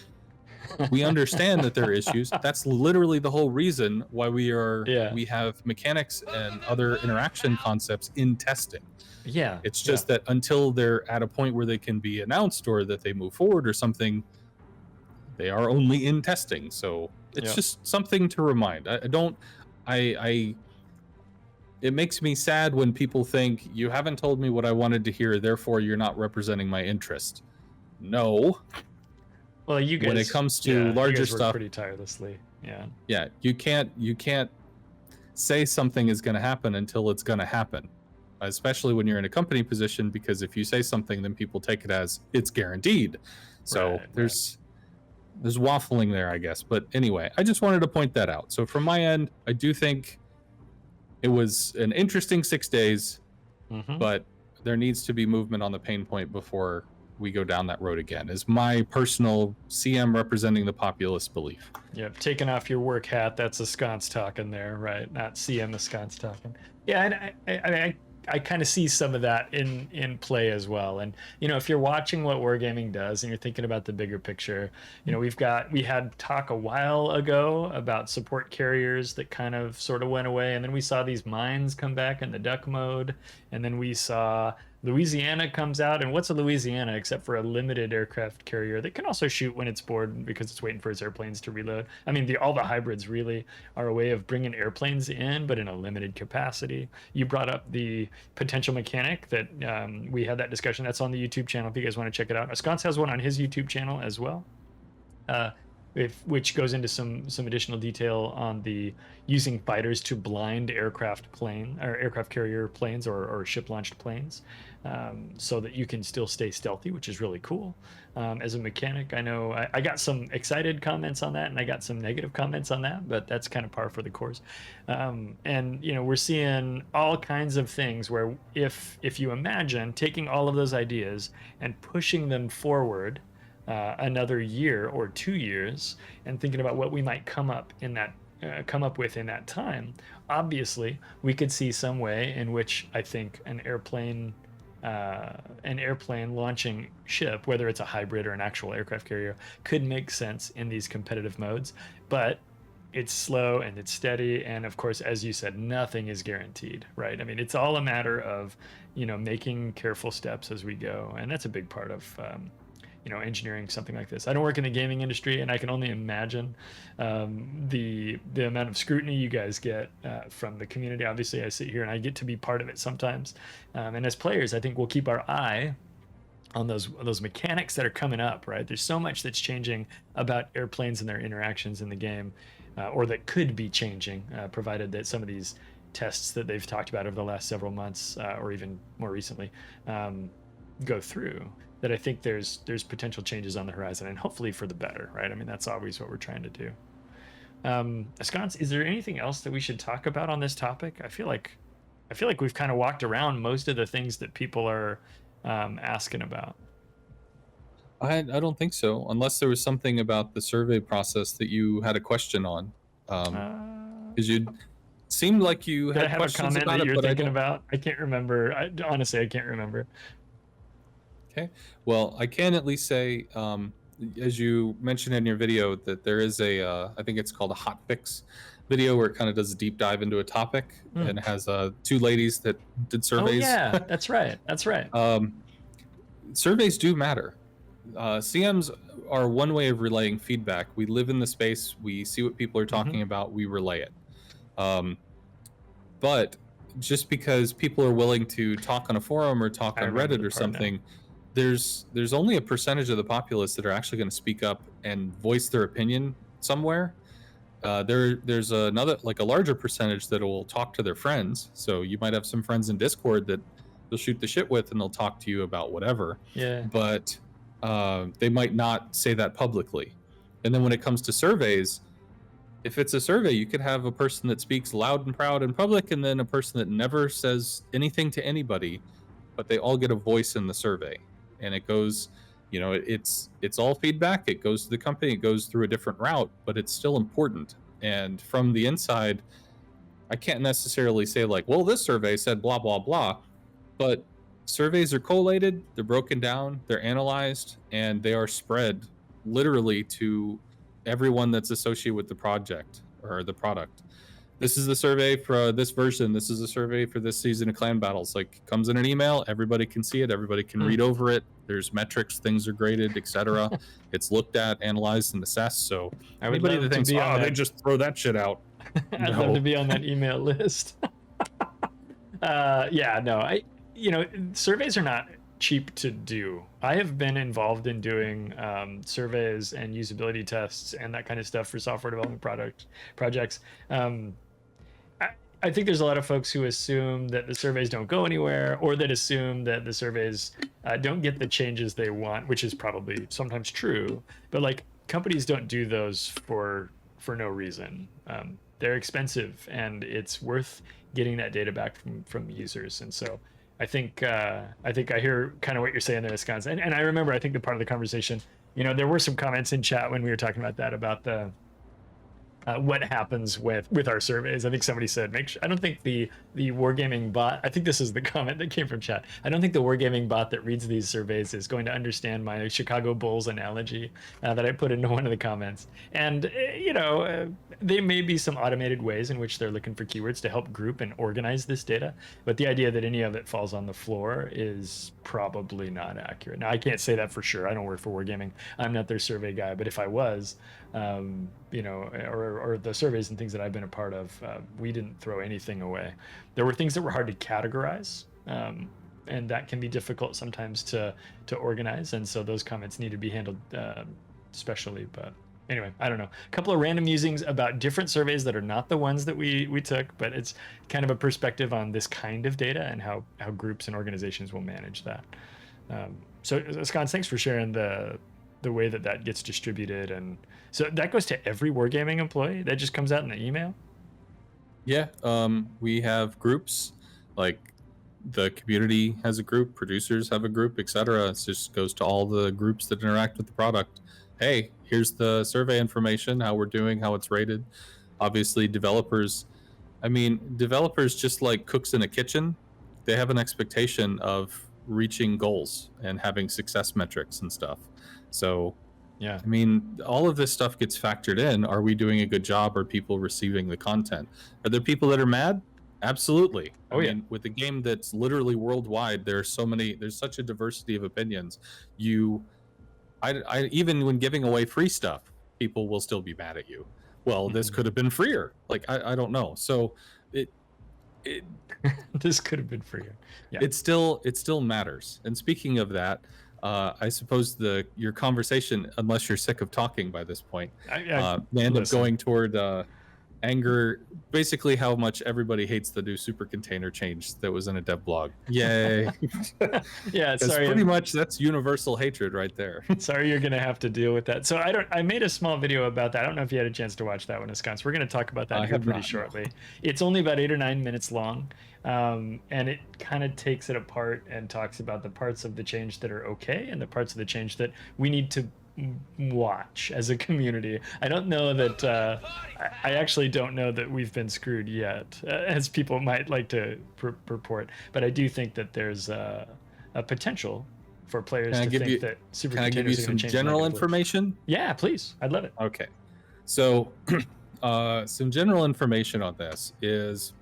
We understand that there are issues. That's literally the whole reason why we have mechanics and other interaction concepts in testing. Yeah. It's just that until they're at a point where they can be announced or that they move forward or something, they are only in testing. So it's just something to remind. It makes me sad when people think you haven't told me what I wanted to hear, therefore you're not representing my interest. No. Well, you guys, when it comes to larger stuff, pretty tirelessly. Yeah, you can't say something is going to happen until it's going to happen, especially when you're in a company position, because if you say something, then people take it as it's guaranteed. So there's waffling there, I guess. But anyway, I just wanted to point that out. So from my end, I do think it was an interesting 6 days, but there needs to be movement on the pain point before we go down that road again, is my personal CM representing the populist belief. Yeah, taking off your work hat, that's Ahskance talking there, right? Not CM Ahskance talking. Yeah, and I kind of see some of that in play as well. And if you're watching what Wargaming does and you're thinking about the bigger picture, we had talk a while ago about support carriers that kind of sort of went away, and then we saw these mines come back in the duck mode, and then we saw Louisiana comes out. And what's a Louisiana except for a limited aircraft carrier that can also shoot when it's bored because it's waiting for its airplanes to reload? I mean, all the hybrids really are a way of bringing airplanes in, but in a limited capacity. You brought up the potential mechanic that we had that discussion. That's on the YouTube channel if you guys want to check it out. Ahskance has one on his YouTube channel as well, which goes into some additional detail on the using fighters to blind aircraft carrier planes or ship launched planes, so that you can still stay stealthy, which is really cool. As a mechanic, I know I got some excited comments on that and I got some negative comments on that, but that's kind of par for the course. And we're seeing all kinds of things where if you imagine taking all of those ideas and pushing them forward another year or 2 years and thinking about what we might come up with in that time, obviously we could see some way in which I think an airplane launching ship, whether it's a hybrid or an actual aircraft carrier, could make sense in these competitive modes. But it's slow and it's steady, and of course, as you said, nothing is guaranteed, right? I mean, it's all a matter of making careful steps as we go, and that's a big part of engineering something like this. I don't work in the gaming industry, and I can only imagine the amount of scrutiny you guys get from the community. Obviously, I sit here and I get to be part of it sometimes. And as players, I think we'll keep our eye on those mechanics that are coming up, right? There's so much that's changing about airplanes and their interactions in the game, or that could be changing, provided that some of these tests that they've talked about over the last several months, or even more recently, go through, that I think there's potential changes on the horizon, and hopefully for the better, right? I mean, that's always what we're trying to do. Ahskance, is there anything else that we should talk about on this topic? I feel like we've kind of walked around most of the things that people are asking about. I don't think so, unless there was something about the survey process that you had a question on. Because you seemed like you Did had I have questions a comment about that it, you're but thinking about? I can't remember. Honestly, I can't remember. Okay. Well, I can at least say, as you mentioned in your video, that there is a, I think it's called a hot fix video, where it kind of does a deep dive into a topic, and it has two ladies that did surveys. Oh yeah, that's right. That's right. Surveys do matter. CMs are one way of relaying feedback. We live in the space, we see what people are talking about, we relay it. But just because people are willing to talk on a forum or talk on Reddit or something, there's only a percentage of the populace that are actually going to speak up and voice their opinion somewhere. There's another, like a larger percentage that will talk to their friends. So you might have some friends in Discord that they'll shoot the shit with, and they'll talk to you about whatever. Yeah. But they might not say that publicly. And then when it comes to surveys, if it's a survey, you could have a person that speaks loud and proud in public, and then a person that never says anything to anybody, but they all get a voice in the survey. And it goes, you know, it's all feedback. It goes to the company. It goes through a different route, but it's still important. And from the inside, I can't necessarily say like, well, this survey said blah, blah, blah. But surveys are collated, they're broken down, they're analyzed, and they are spread literally to everyone that's associated with the project or the product. This is the survey for this version. This is a survey for this season of Clan Battles. Like, comes in an email, everybody can see it, everybody can read over it. There's metrics, things are graded, etc. It's looked at, analyzed, and assessed. So anybody that thinks, oh, they just throw that shit out. I'd love to be on that email list. Yeah, no, surveys are not cheap to do. I have been involved in doing surveys and usability tests and that kind of stuff for software development projects. I think there's a lot of folks who assume that the surveys don't go anywhere, or that assume that the surveys don't get the changes they want, which is probably sometimes true. But like, companies don't do those for no reason. They're expensive, and it's worth getting that data back from users. And so I think I hear kind of what you're saying there, Ahskance. And I remember, I think the part of the conversation, there were some comments in chat when we were talking about that, about the what happens with our surveys. I think somebody said, I don't think the Wargaming bot, I think this is the comment that came from chat, I don't think the Wargaming bot that reads these surveys is going to understand my Chicago Bulls analogy that I put into one of the comments. And there may be some automated ways in which they're looking for keywords to help group and organize this data, but the idea that any of it falls on the floor is probably not accurate. Now, I can't say that for sure. I don't work for Wargaming. I'm not their survey guy, but if I was, or the surveys and things that I've been a part of, we didn't throw anything away. There were things that were hard to categorize, and that can be difficult sometimes to organize, and so those comments need to be handled specially. But anyway, I don't know. A couple of random musings about different surveys that are not the ones that we took, but it's kind of a perspective on this kind of data and how groups and organizations will manage that. So Ahskance, thanks for sharing the way that gets distributed. And so that goes to every Wargaming employee? That just comes out in the email? Yeah, we have groups, like the community has a group, producers have a group, etc. It just goes to all the groups that interact with the product. Hey, here's the survey information, how we're doing, how it's rated. Obviously, developers, just like cooks in a kitchen, they have an expectation of reaching goals and having success metrics and stuff. So, yeah, all of this stuff gets factored in. Are we doing a good job? Are people receiving the content? Are there people that are mad? Absolutely. I mean, with a game that's literally worldwide, there's such a diversity of opinions. I even when giving away free stuff, people will still be mad at you. Well, this could have been freer. Like, I don't know. So it this could have been freer. Yeah. It still matters. And speaking of that, I suppose your conversation, unless you're sick of talking by this point, may end up going toward anger, basically how much everybody hates the new Supercontainer change that was in a dev blog. Yay. Yeah, That's sorry. pretty much, that's universal hatred right there. Sorry, you're gonna have to deal with that. So I made a small video about that. I don't know if you had a chance to watch that one, Ahskance. We're gonna talk about that here pretty shortly. No. It's only about 8 or 9 minutes long, and it kind of takes it apart and talks about the parts of the change that are okay and the parts of the change that we need to watch as a community. I don't know that I actually don't know that we've been screwed yet, as people might like to purport. But I do think that there's a potential for players to think that Supercontainers can I give you some general information? Yeah, please. I'd love it. Okay. So some general information on this is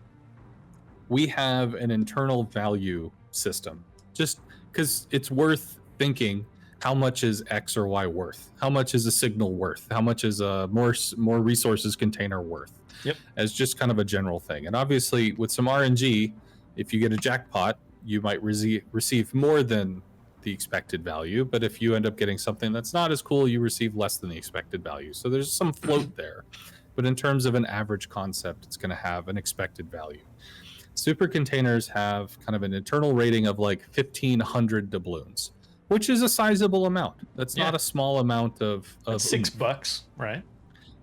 we have an internal value system, just because it's worth thinking, how much is X or Y worth? How much is a signal worth? How much is a more resources container worth? Yep. As just kind of a general thing. And obviously with some RNG, if you get a jackpot, you might receive more than the expected value. But if you end up getting something that's not as cool, you receive less than the expected value. So there's some float there. But in terms of an average concept, it's going to have an expected value. Supercontainers have kind of an internal rating of like 1,500 doubloons, which is a sizable amount. That's not a small amount of $6, right?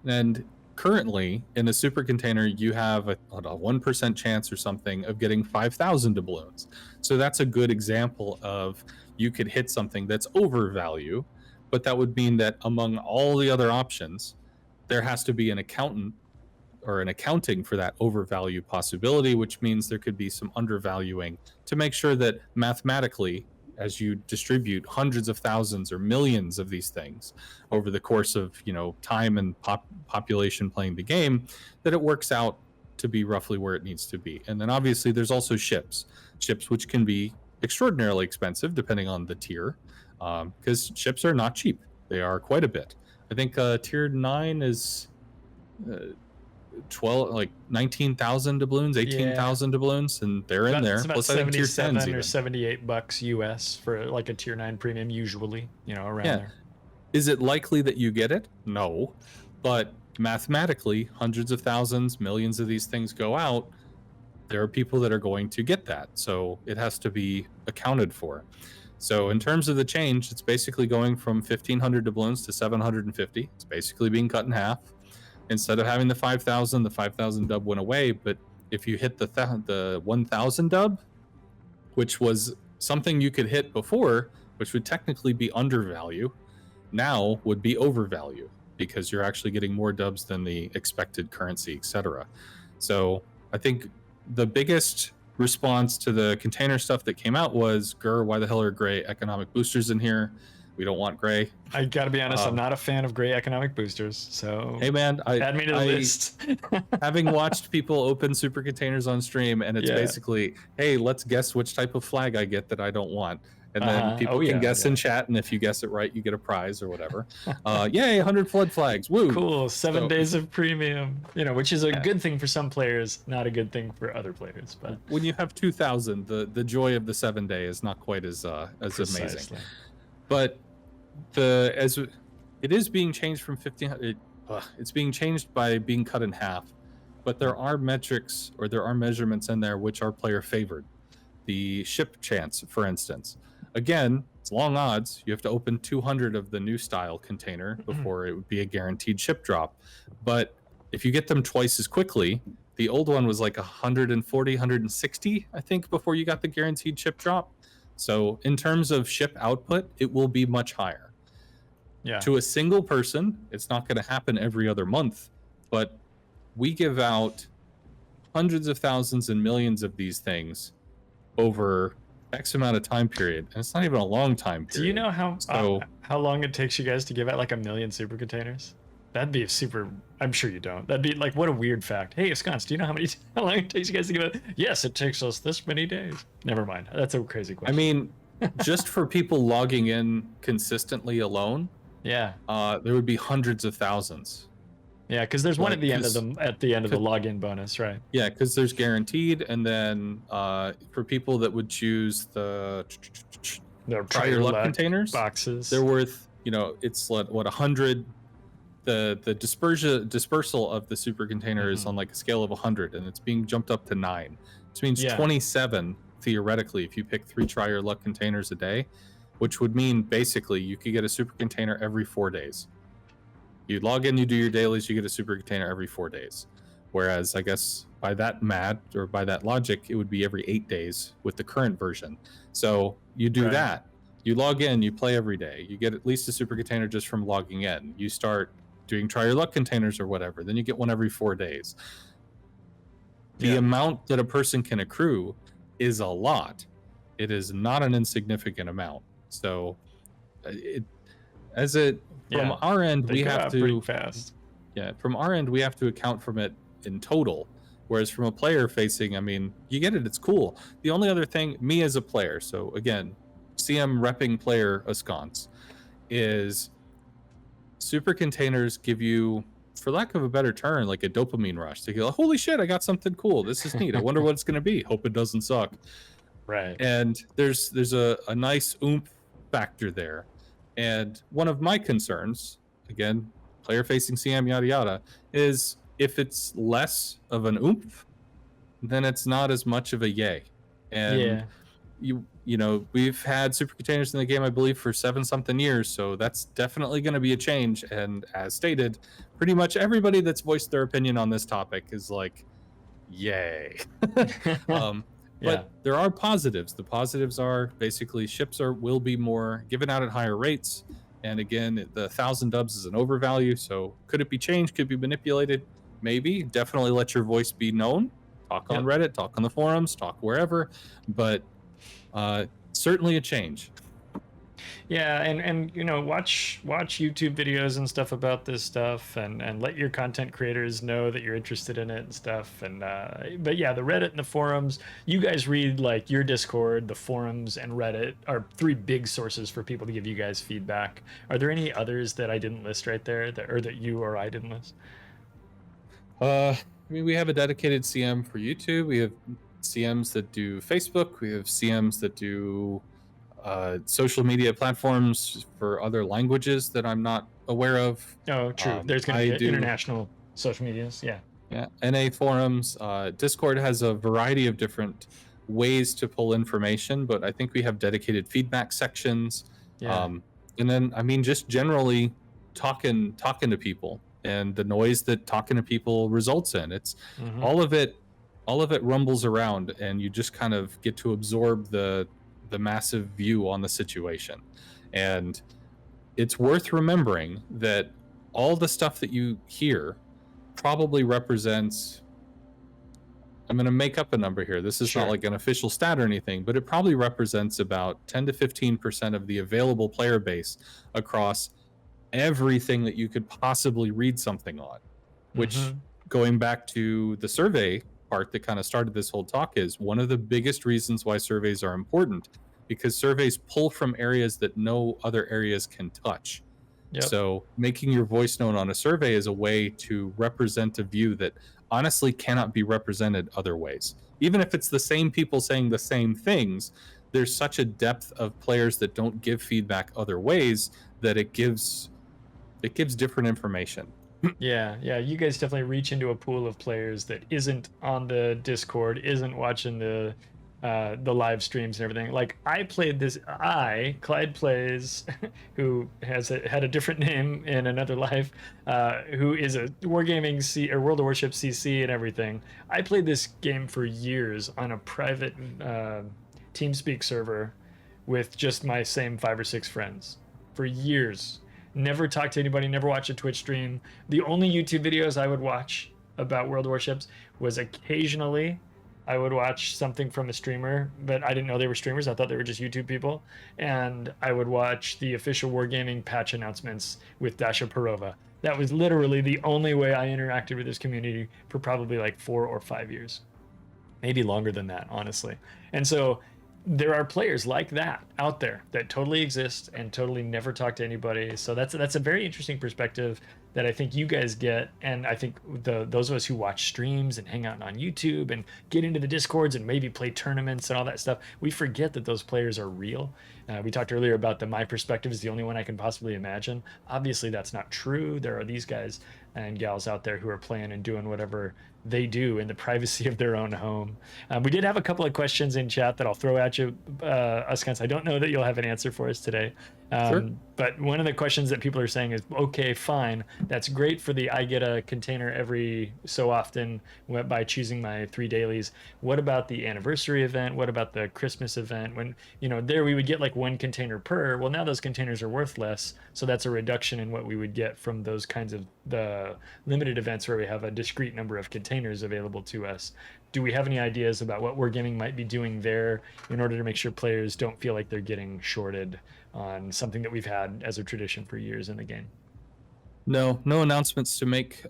And currently in a supercontainer, you have a 1% chance or something of getting 5,000 doubloons. So that's a good example of you could hit something that's overvalue, but that would mean that among all the other options, there has to be an accountant or an accounting for that overvalue possibility, which means there could be some undervaluing to make sure that mathematically, as you distribute hundreds of thousands or millions of these things over the course of, you know, time and population playing the game, that it works out to be roughly where it needs to be. And then obviously there's also ships which can be extraordinarily expensive depending on the tier, because ships are not cheap. They are quite a bit. I think tier 9 is 19,000 doubloons, 18,000 doubloons, and they're in there. It's about 77 or $78 US for like a tier 9 premium, usually, you know, around there. Is it likely that you get it? No, but mathematically, hundreds of thousands, millions of these things go out. There are people that are going to get that, so it has to be accounted for. So in terms of the change, it's basically going from 1,500 doubloons to 750. It's basically being cut in half. Instead of having the 5,000, the 5,000 dub went away. But if you hit the 1,000 dub, which was something you could hit before, which would technically be undervalue, now would be overvalue because you're actually getting more dubs than the expected currency, etc. So I think the biggest response to the container stuff that came out was, "Grr, why the hell are gray economic boosters in here? We don't want gray." I gotta be honest, I'm not a fan of gray economic boosters. So hey man, add me to the list. Having watched people open super containers on stream, and it's basically, hey, let's guess which type of flag I get that I don't want. And then people can guess in chat, and if you guess it right, you get a prize or whatever. Yay, 100 flood flags. Woo. Cool. 7 days of premium, you know, which is a good thing for some players, not a good thing for other players. But when you have 2,000, the joy of the 7 day is not quite as amazing. But as it is being changed from 1,500, it's being changed by being cut in half. But there are metrics, or there are measurements in there which are player favored. The ship chance, for instance. Again, it's long odds. You have to open 200 of the new style container before it would be a guaranteed ship drop. But if you get them twice as quickly, the old one was like 140, 160, I think, before you got the guaranteed ship drop. So in terms of ship output, it will be much higher. Yeah. To a single person, it's not going to happen every other month, but we give out hundreds of thousands and millions of these things over X amount of time period, and it's not even a long time period. Do you know how long it takes you guys to give out like 1 million super containers? That'd be super. I'm sure you don't. That'd be like, what a weird fact. Hey, Ahskance, do you know how long it takes you guys to give out? Yes, it takes us this many days. Never mind. That's a crazy question. I mean, just for people logging in consistently alone, there would be hundreds of thousands. Yeah, because there's one at the end of the login bonus, right? Yeah, because there's guaranteed, and then for people that would choose the prior luck containers boxes, they're worth, it's what 100 the dispersal of the super container is on like a scale of 100, and it's being jumped up to 9. Which means 27 theoretically if you pick 3 try your luck containers a day, which would mean basically you could get a super container every 4 days. You log in, you do your dailies, you get a super container every 4 days. Whereas I guess by that math or by that logic, it would be every 8 days with the current version. So you do that. You log in, you play every day. You get at least a super container just from logging in. You start doing try your luck containers or whatever. Then you get one every 4 days. The amount that a person can accrue is a lot. It is not an insignificant amount. So from our end, we have to pretty fast. Yeah, from our end, we have to account from it in total. Whereas from a player facing, I mean, you get it, it's cool. The only other thing, me as a player, so again, CM repping player Ahskance, is super containers give you, for lack of a better term, like a dopamine rush. To go, holy shit, I got something cool. This is neat. I wonder what it's going to be. Hope it doesn't suck. Right. And there's a nice oomph factor there. And one of my concerns, again, player facing CM yada yada, is if it's less of an oomph, then it's not as much of a yay. And you know, we've had super containers in the game, I believe, for 7-something years, so that's definitely going to be a change. And as stated, pretty much everybody that's voiced their opinion on this topic is like, yay. But there are positives. The positives are basically ships will be more given out at higher rates. And again, the 1,000 dubs is an overvalue. So could it be changed? Could it be manipulated? Maybe. Definitely let your voice be known. Talk on Reddit, talk on the forums, talk wherever. But certainly a change. Yeah, and you know, watch YouTube videos and stuff about this stuff, and let your content creators know that you're interested in it and stuff. And but yeah, the Reddit and the forums, you guys read, like, your Discord, the forums, and Reddit are 3 big sources for people to give you guys feedback. Are there any others that I didn't list right there, that you or I didn't list? I mean, we have a dedicated CM for YouTube. We have CMs that do Facebook. We have CMs that do social media platforms for other languages that I'm not aware of. Oh, true. There's going to be international social medias. Yeah. NA forums. Discord has a variety of different ways to pull information, but I think we have dedicated feedback sections. And then, I mean, just generally talking to people and the noise that talking to people results in. It's all of it rumbles around, and you just kind of get to absorb the massive view on the situation. And it's worth remembering that all the stuff that you hear probably represents, I'm going to make up a number here, this is not like an official stat or anything, but it probably represents about 10 to 15% of the available player base across everything that you could possibly read something on. Which, going back to the survey part that kind of started this whole talk, is one of the biggest reasons why surveys are important, because surveys pull from areas that no other areas can touch. So making your voice known on a survey is a way to represent a view that honestly cannot be represented other ways. Even if it's the same people saying the same things, there's such a depth of players that don't give feedback other ways that it gives different information. Yeah, you guys definitely reach into a pool of players that isn't on the Discord, isn't watching the live streams and everything. Like, Clyde plays, who had a different name in another life, who is a Wargaming or World of Warships CC and everything. I played this game for years on a private TeamSpeak server with just my same 5 or 6 friends for years. Never talked to anybody, never watched a Twitch stream. The only YouTube videos I would watch about World of Warships was occasionally I would watch something from a streamer, but I didn't know they were streamers. I thought they were just YouTube people. And I would watch the official Wargaming patch announcements with Dasha Perova. That was literally the only way I interacted with this community for probably like 4 or 5 years. Maybe longer than that, honestly. And so there are players like that out there that totally exist and totally never talk to anybody. So that's a very interesting perspective that I think you guys get, and I think those of us who watch streams and hang out on YouTube and get into the discords and maybe play tournaments and all that stuff, we forget that those players are real. We talked earlier about my perspective is the only one I can possibly imagine. Obviously, that's not true. There are these guys and gals out there who are playing and doing whatever they do in the privacy of their own home. We did have a couple of questions in chat that I'll throw at you, Ahskance. I don't know that you'll have an answer for us today. Sure. But one of the questions that people are saying is, okay, fine, that's great for the I get a container every so often by choosing my 3 dailies. What about the anniversary event? What about the Christmas event? When, there we would get like 1 container per. Well, now those containers are worth less. So that's a reduction in what we would get from those kinds of the limited events where we have a discrete number of containers available to us. Do we have any ideas about what Wargaming might be doing there in order to make sure players don't feel like they're getting shorted on something that we've had as a tradition for years in the game? No announcements to make.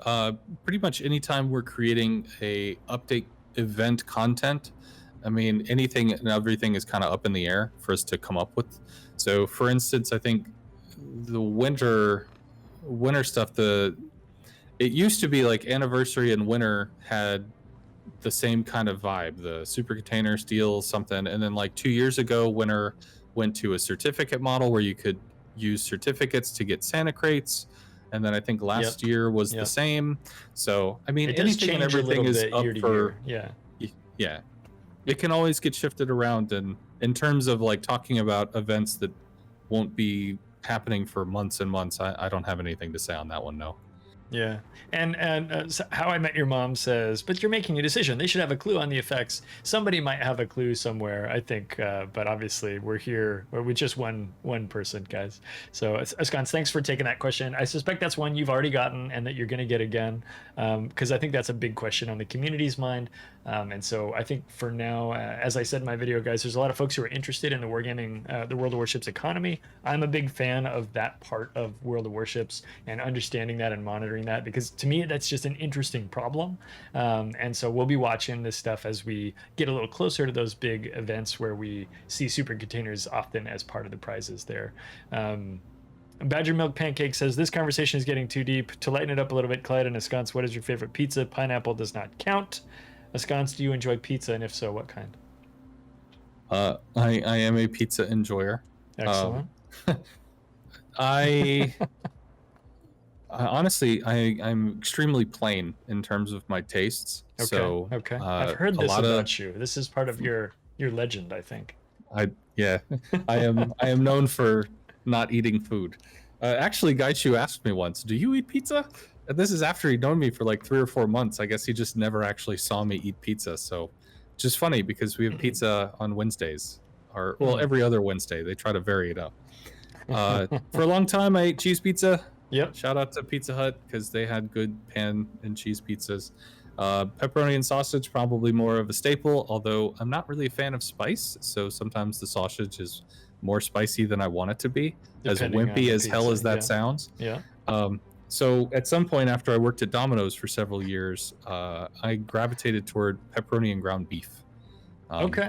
Pretty much anytime we're creating a update event content, I mean, anything and everything is kind of up in the air for us to come up with. So for instance, I think the winter stuff, it used to be like anniversary and winter had the same kind of vibe, the Supercontainer steal something, and then like 2 years ago winter went to a certificate model where you could use certificates to get Santa crates, and then I think last year was the same. So I mean, anything and everything is up for yeah, it can always get shifted around. And in terms of like talking about events that won't be happening for months and months, I don't have anything to say on that one. No. Yeah, and How I Met Your Mom says, but you're making a decision. They should have a clue on the effects. Somebody might have a clue somewhere, I think, but obviously we're here with just one person, guys. So Ahskance, thanks for taking that question. I suspect that's one you've already gotten and that you're going to get again, because I think that's a big question on the community's mind. And so I think for now, as I said in my video, guys, there's a lot of folks who are interested in the Wargaming, the World of Warships economy. I'm a big fan of that part of World of Warships and understanding that and monitoring that, because to me that's just an interesting problem. And so we'll be watching this stuff as we get a little closer to those big events where we see super containers often as part of the prizes there. Badger Milk Pancake says, this conversation is getting too deep. To lighten it up a little bit, Clyde and Ahskance, what is your favorite pizza? Pineapple does not count. Ahskance, do you enjoy pizza, and if so, what kind? I am a pizza enjoyer. Excellent. Honestly, I'm extremely plain in terms of my tastes. Okay. So, okay. I've heard this about you. This is part of your legend, I think. I am known for not eating food. Actually, Gaichu asked me once, "Do you eat pizza?" And this is after he'd known me for like 3 or 4 months. I guess he just never actually saw me eat pizza. So, just funny because we have pizza on Wednesdays, or well, every other Wednesday. They try to vary it up. For a long time, I ate cheese pizza. Yep. Shout out to Pizza Hut because they had good pan and cheese pizzas. Pepperoni and sausage, probably more of a staple, although I'm not really a fan of spice. So sometimes the sausage is more spicy than I want it to be, depending as wimpy as hell as that sounds. Yeah. So at some point after I worked at Domino's for several years, I gravitated toward pepperoni and ground beef.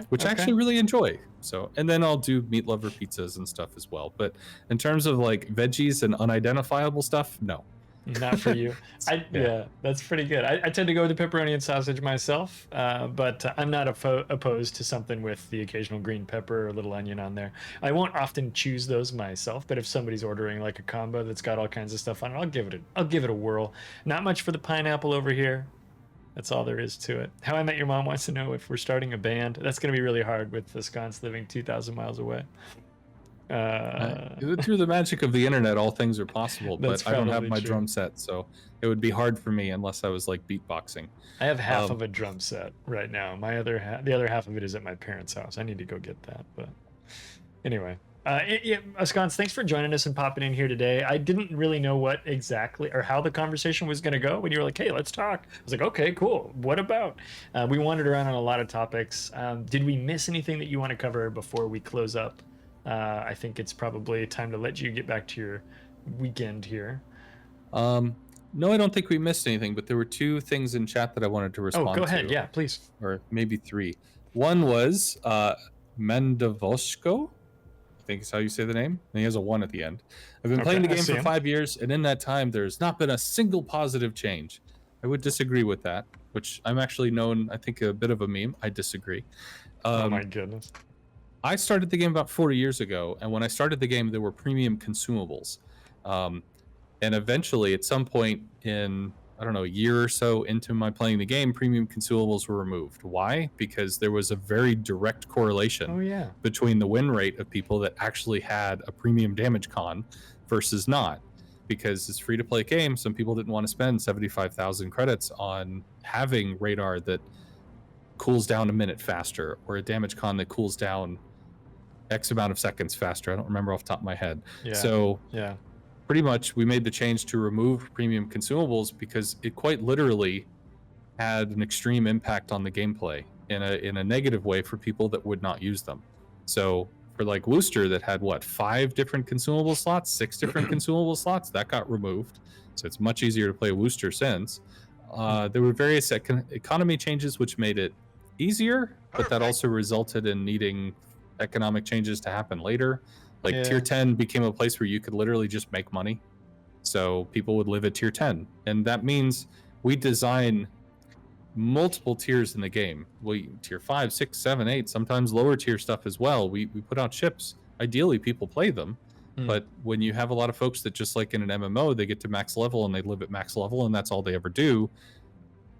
Which I actually really enjoy. So, and then I'll do meat lover pizzas and stuff as well. But in terms of like veggies and unidentifiable stuff, no. Not for you. Yeah, that's pretty good. I tend to go with the pepperoni and sausage myself, but I'm not opposed to something with the occasional green pepper or a little onion on there. I won't often choose those myself, but if somebody's ordering like a combo that's got all kinds of stuff on it, I'll give it a whirl. Not much for the pineapple over here. That's all there is to it. How I Met Your Mom wants to know if we're starting a band. That's going to be really hard with Ahskance living 2,000 miles away. Through the magic of the internet, all things are possible, but I don't have my drum set, so it would be hard for me unless I was like beatboxing. I have half of a drum set right now. The other half of it is at my parents' house. I need to go get that, but anyway. Ahskance, thanks for joining us and popping in here today. I didn't really know what exactly or how the conversation was going to go when you were like, hey, let's talk. I was like, okay, cool. What about? We wandered around on a lot of topics. Did we miss anything that you want to cover before we close up? I think it's probably time to let you get back to your weekend here. No, I don't think we missed anything, but there were 2 things in chat that I wanted to respond to. Oh, go ahead. Yeah, please. Or maybe 3. One was Mendavoshko. I think is how you say the name. And he has a 1 at the end. I've been Okay, playing the I game see for him. 5 years, and in that time, there's not been a single positive change. I would disagree with that, which I'm actually known, I think, a bit of a meme. I disagree. Oh my goodness. I started the game about 40 years ago, and when I started the game, there were premium consumables. And eventually, at some point in, I don't know, a year or so into my playing the game, premium consumables were removed. Why? Because there was a very direct correlation Oh yeah. between the win rate of people that actually had a premium damage con versus not. Because it's free to play game, some people didn't want to spend 75,000 credits on having radar that cools down a minute faster, or a damage con that cools down X amount of seconds faster. I don't remember off the top of my head. Yeah. So yeah. pretty much we made the change to remove premium consumables because it quite literally had an extreme impact on the gameplay in a negative way for people that would not use them. So for like Wooster that had 5 different consumable slots, 6 different consumable slots, that got removed. So it's much easier to play Wooster since. There were various economy changes which made it easier, but that also resulted in needing economic changes to happen later. Like tier 10 became a place where you could literally just make money. So people would live at tier 10. And that means we design multiple tiers in the game. Tier 5, 6, 7, 8, sometimes lower tier stuff as well. We put out ships. Ideally, people play them. But when you have a lot of folks that just like in an MMO, they get to max level and they live at max level and that's all they ever do,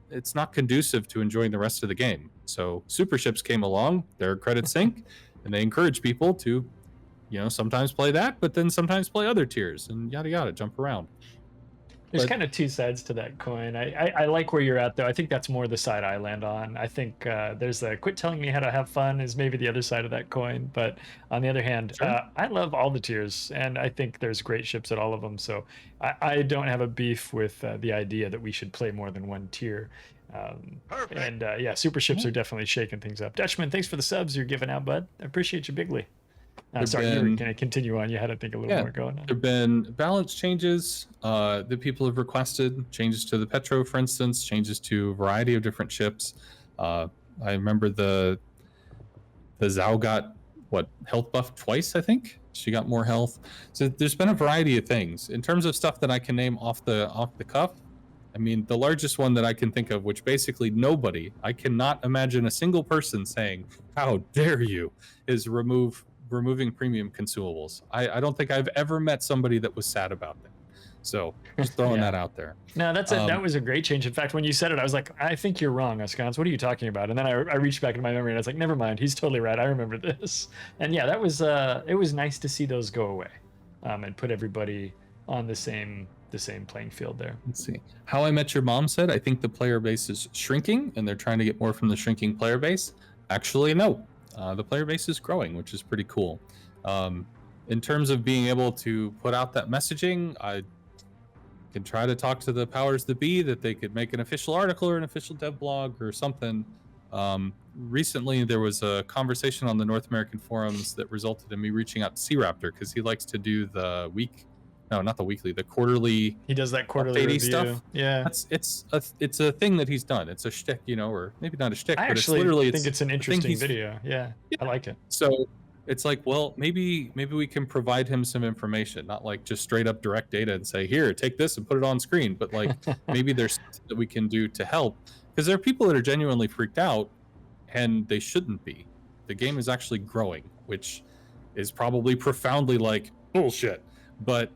it's not conducive to enjoying the rest of the game. So super ships came along, their credit sink, and they encourage people to, sometimes play that, but then sometimes play other tiers and yada yada, jump around. There's kind of two sides to that coin. I like where you're at, though. I think that's more the side I land on. I think there's a quit telling me how to have fun is maybe the other side of that coin. But on the other hand, I love all the tiers, and I think there's great ships at all of them. So I don't have a beef with the idea that we should play more than one tier. And yeah, super ships are definitely shaking things up. Dutchman, thanks for the subs you're giving out, bud. I appreciate you bigly. Sorry, you were going to continue on. You had to think a little more going on. There have been balance changes that people have requested, changes to the Petro, for instance, changes to a variety of different ships. I remember the Zhao got, health buff twice, I think? She got more health. So there's been a variety of things. In terms of stuff that I can name off the cuff, I mean, the largest one that I can think of, which basically nobody, I cannot imagine a single person saying, how dare you, is removing premium consumables. I don't think I've ever met somebody that was sad about that. So just throwing that out there. No, that was a great change. In fact, when you said it, I was like, I think you're wrong, Ahskance. What are you talking about? And then I reached back into my memory and I was like, never mind. He's totally right. I remember this. And yeah, that was it was nice to see those go away and put everybody on the same playing field there. Let's see. How I Met Your Mom said, I think the player base is shrinking and they're trying to get more from the shrinking player base. Actually, no. The player base is growing, which is pretty cool. In terms of being able to put out that messaging, I can try to talk to the powers that be that they could make an official article or an official dev blog or something. Recently, there was a conversation on the North American forums that resulted in me reaching out to C-Raptor because he likes to do the the quarterly. He does that quarterly review stuff. Yeah, it's a thing that he's done. It's a shtick, or maybe not a shtick, but actually it's literally. think it's an interesting video. Yeah, I like it. So it's like, well, maybe we can provide him some information, not like just straight up direct data and say, here, take this and put it on screen, but like maybe there's something that we can do to help, because there are people that are genuinely freaked out, and they shouldn't be. The game is actually growing, which is probably profoundly like bullshit. But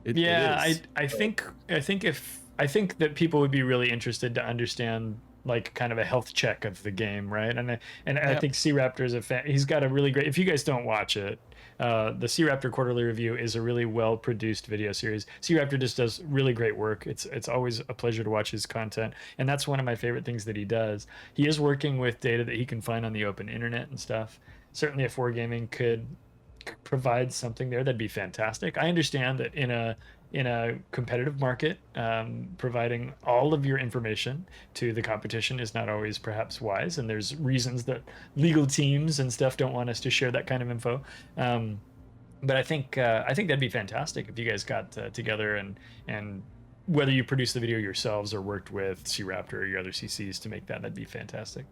it is. I think that people would be really interested to understand like kind of a health check of the game, right? And I think C-Raptor is a fan. He's got a really great. If you guys don't watch it, the C-Raptor quarterly review is a really well produced video series. C-Raptor just does really great work. It's always a pleasure to watch his content, and that's one of my favorite things that he does. He is working with data that he can find on the open internet and stuff. Certainly, if Wargaming could provide something there, that'd be fantastic. I understand that in a competitive market, providing all of your information to the competition is not always perhaps wise, and there's reasons that legal teams and stuff don't want us to share that kind of info. But I think that'd be fantastic if you guys got together and whether you produce the video yourselves or worked with C-Raptor or your other CCs to make that'd be fantastic.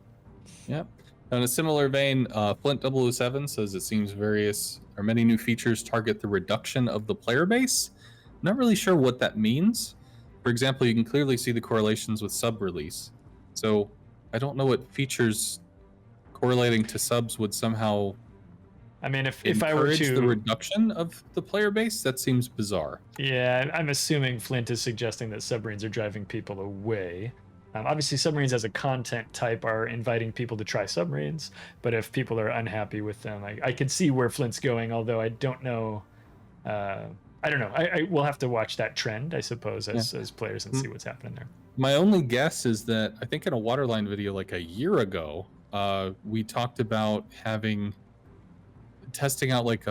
Yep. In a similar vein, Flint 007 says it seems many new features target the reduction of the player base. Not really sure what that means. For example, you can clearly see the correlations with sub release. So I don't know what features correlating to subs would somehow I mean, if I were encourage to the reduction of the player base. That seems bizarre. Yeah, I'm assuming Flint is suggesting that submarines are driving people away. Obviously, submarines as a content type are inviting people to try submarines, but if people are unhappy with them, I could see where Flint's going, although I don't know. I don't know. I will have to watch that trend, I suppose, as players and see what's happening there. My only guess is that I think in a Waterline video like a year ago, we talked about testing out like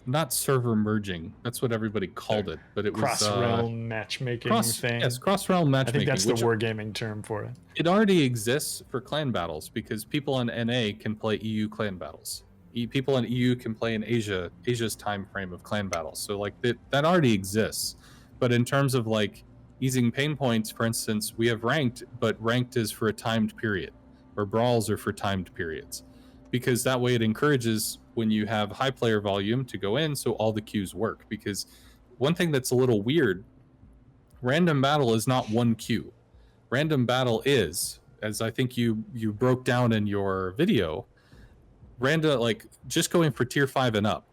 not server merging. That's what everybody called it, but it was cross-realm matchmaking thing. Yes, cross-realm matchmaking. I think that's the wargaming term for it. It already exists for clan battles because people in NA can play EU clan battles. People in EU can play in Asia's time frame of clan battles. So like that already exists. But in terms of like easing pain points, for instance, we have ranked, but ranked is for a timed period, or brawls are for timed periods, because that way it encourages when you have high player volume to go in, so all the queues work. Because one thing that's a little weird, random battle is not one queue. Random battle is, as I think you broke down in your video, random, like just going for tier 5 and up.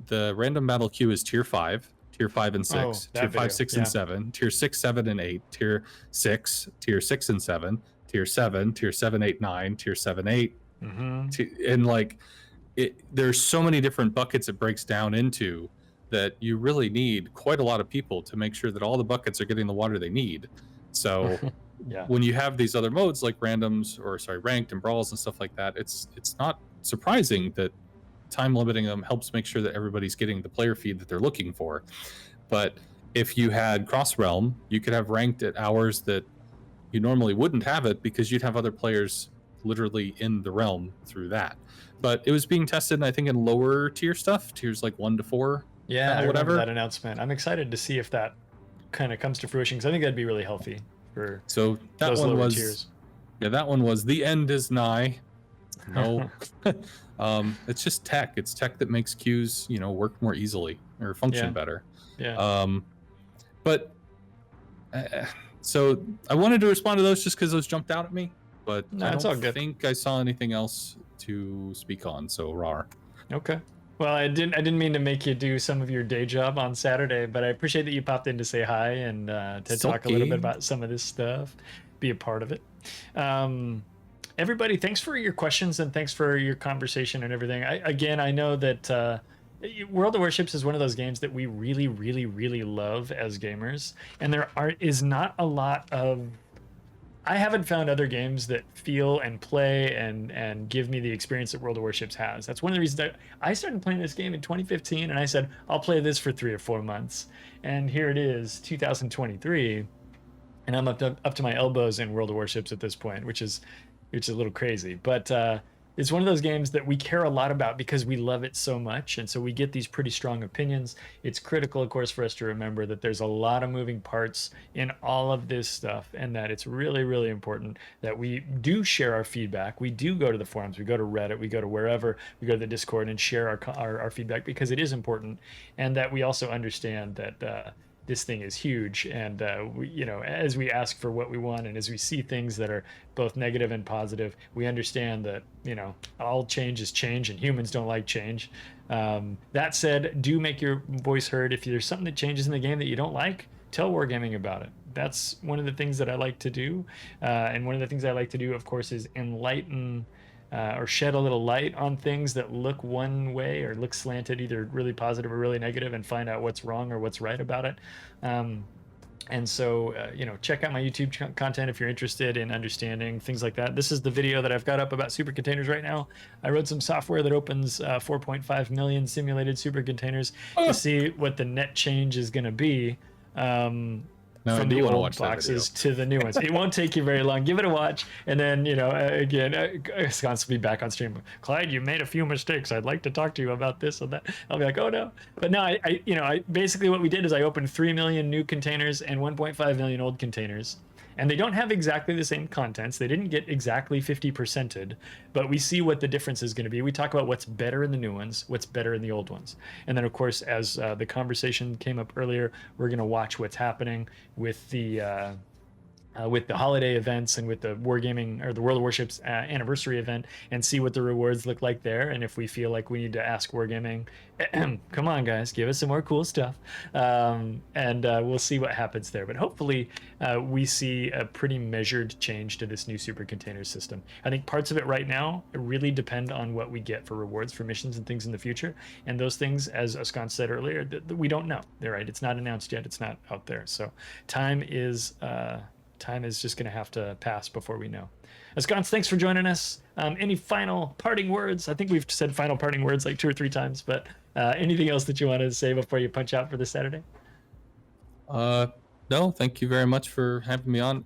The random battle queue is tier 5 and 6, tier 5, 6, and 7, tier 6, 7, and 8, tier 6, tier 6 and 7, tier 7, tier 7, 8, 9, tier 7, 8. And like there's so many different buckets it breaks down into that you really need quite a lot of people to make sure that all the buckets are getting the water they need. So when you have these other modes like randoms, or ranked and brawls and stuff like that, it's not surprising that time limiting them helps make sure that everybody's getting the player feed that they're looking for. But if you had cross realm, you could have ranked at hours that you normally wouldn't have it, because you'd have other players literally in the realm through that. But it was being tested, I think, in lower tier stuff, tiers like 1 to 4. Yeah, I remember that announcement. I'm excited to see if that kind of comes to fruition, because I think that'd be really healthy for so that those one lower was tiers. Yeah, that one was the end is nigh. No. It's just tech. It's tech that makes queues, work more easily or function better. But so I wanted to respond to those just because those jumped out at me, but I don't think I saw anything else to speak on. So rawr. Okay. Well, I didn't mean to make you do some of your day job on Saturday, but I appreciate that you popped in to say hi and to talk a little bit about some of this stuff, be a part of it. Everybody, thanks for your questions and thanks for your conversation and everything. I know that World of Warships is one of those games that we really, really, really love as gamers, and there is not a lot of. I haven't found other games that feel and play and give me the experience that World of Warships has. That's one of the reasons I started playing this game in 2015, and I said I'll play this for 3 or 4 months, and here it is, 2023, and I'm up to my elbows in World of Warships at this point, which is a little crazy, but it's one of those games that we care a lot about because we love it so much, and so we get these pretty strong opinions. It's critical, of course, for us to remember that there's a lot of moving parts in all of this stuff, and that it's really, really important that we do share our feedback. We do go to the forums, we go to Reddit, we go to wherever, we go to the Discord and share our feedback, because it is important, and that we also understand that this thing is huge, and we, as we ask for what we want, and as we see things that are both negative and positive, we understand that all change is change, and humans don't like change. That said, do make your voice heard. If there's something that changes in the game that you don't like, tell Wargaming about it. That's one of the things that I like to do, and one of the things I like to do, of course, is enlighten or shed a little light on things that look one way or look slanted, either really positive or really negative, and find out what's wrong or what's right about it. And so, check out my YouTube content if you're interested in understanding things like that. This is the video that I've got up about supercontainers right now. I wrote some software that opens 4.5 million simulated supercontainers to see what the net change is going to be. From the old boxes to the new ones. It won't take you very long. Give it a watch, and then again, Ahskance will be back on stream. Clyde, you made a few mistakes. I'd like to talk to you about this and that. I'll be like, oh no. But no, I basically what we did is I opened 3 million new containers and 1.5 million old containers, And they don't have exactly the same contents. They didn't get exactly 50%ed, but we see what the difference is going to be. We talk about what's better in the new ones, what's better in the old ones. And then, of course, as the conversation came up earlier, we're going to watch what's happening with the holiday events and with the Wargaming or the World of Warships anniversary event, and see what the rewards look like there. And if we feel like we need to ask Wargaming, come on guys, give us some more cool stuff, and we'll see what happens there. But hopefully we see a pretty measured change to this new super container system. I think parts of it right now really depend on what we get for rewards for missions and things in the future, and those things, as Ahskance said earlier, we don't know. They're right, it's not announced yet, it's not out there, so time is just going to have to pass before we know. Ahskance, thanks for joining us. Any final parting words? I think we've said final parting words like 2 or 3 times, but anything else that you wanted to say before you punch out for this Saturday? No, thank you very much for having me on.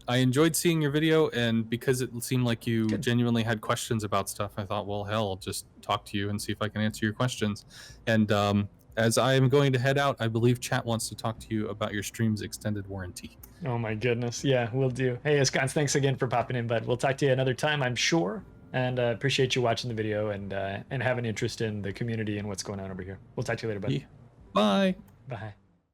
I enjoyed seeing your video, and because it seemed like you genuinely had questions about stuff, I thought, well, hell, I'll just talk to you and see if I can answer your questions. And as I am going to head out, I believe chat wants to talk to you about your stream's extended warranty. Oh my goodness. Yeah, we'll do. Hey, Ahskance, thanks again for popping in, bud. We'll talk to you another time, I'm sure. And appreciate you watching the video and have an interest in the community and what's going on over here. We'll talk to you later, bud. Yeah. Bye. Bye.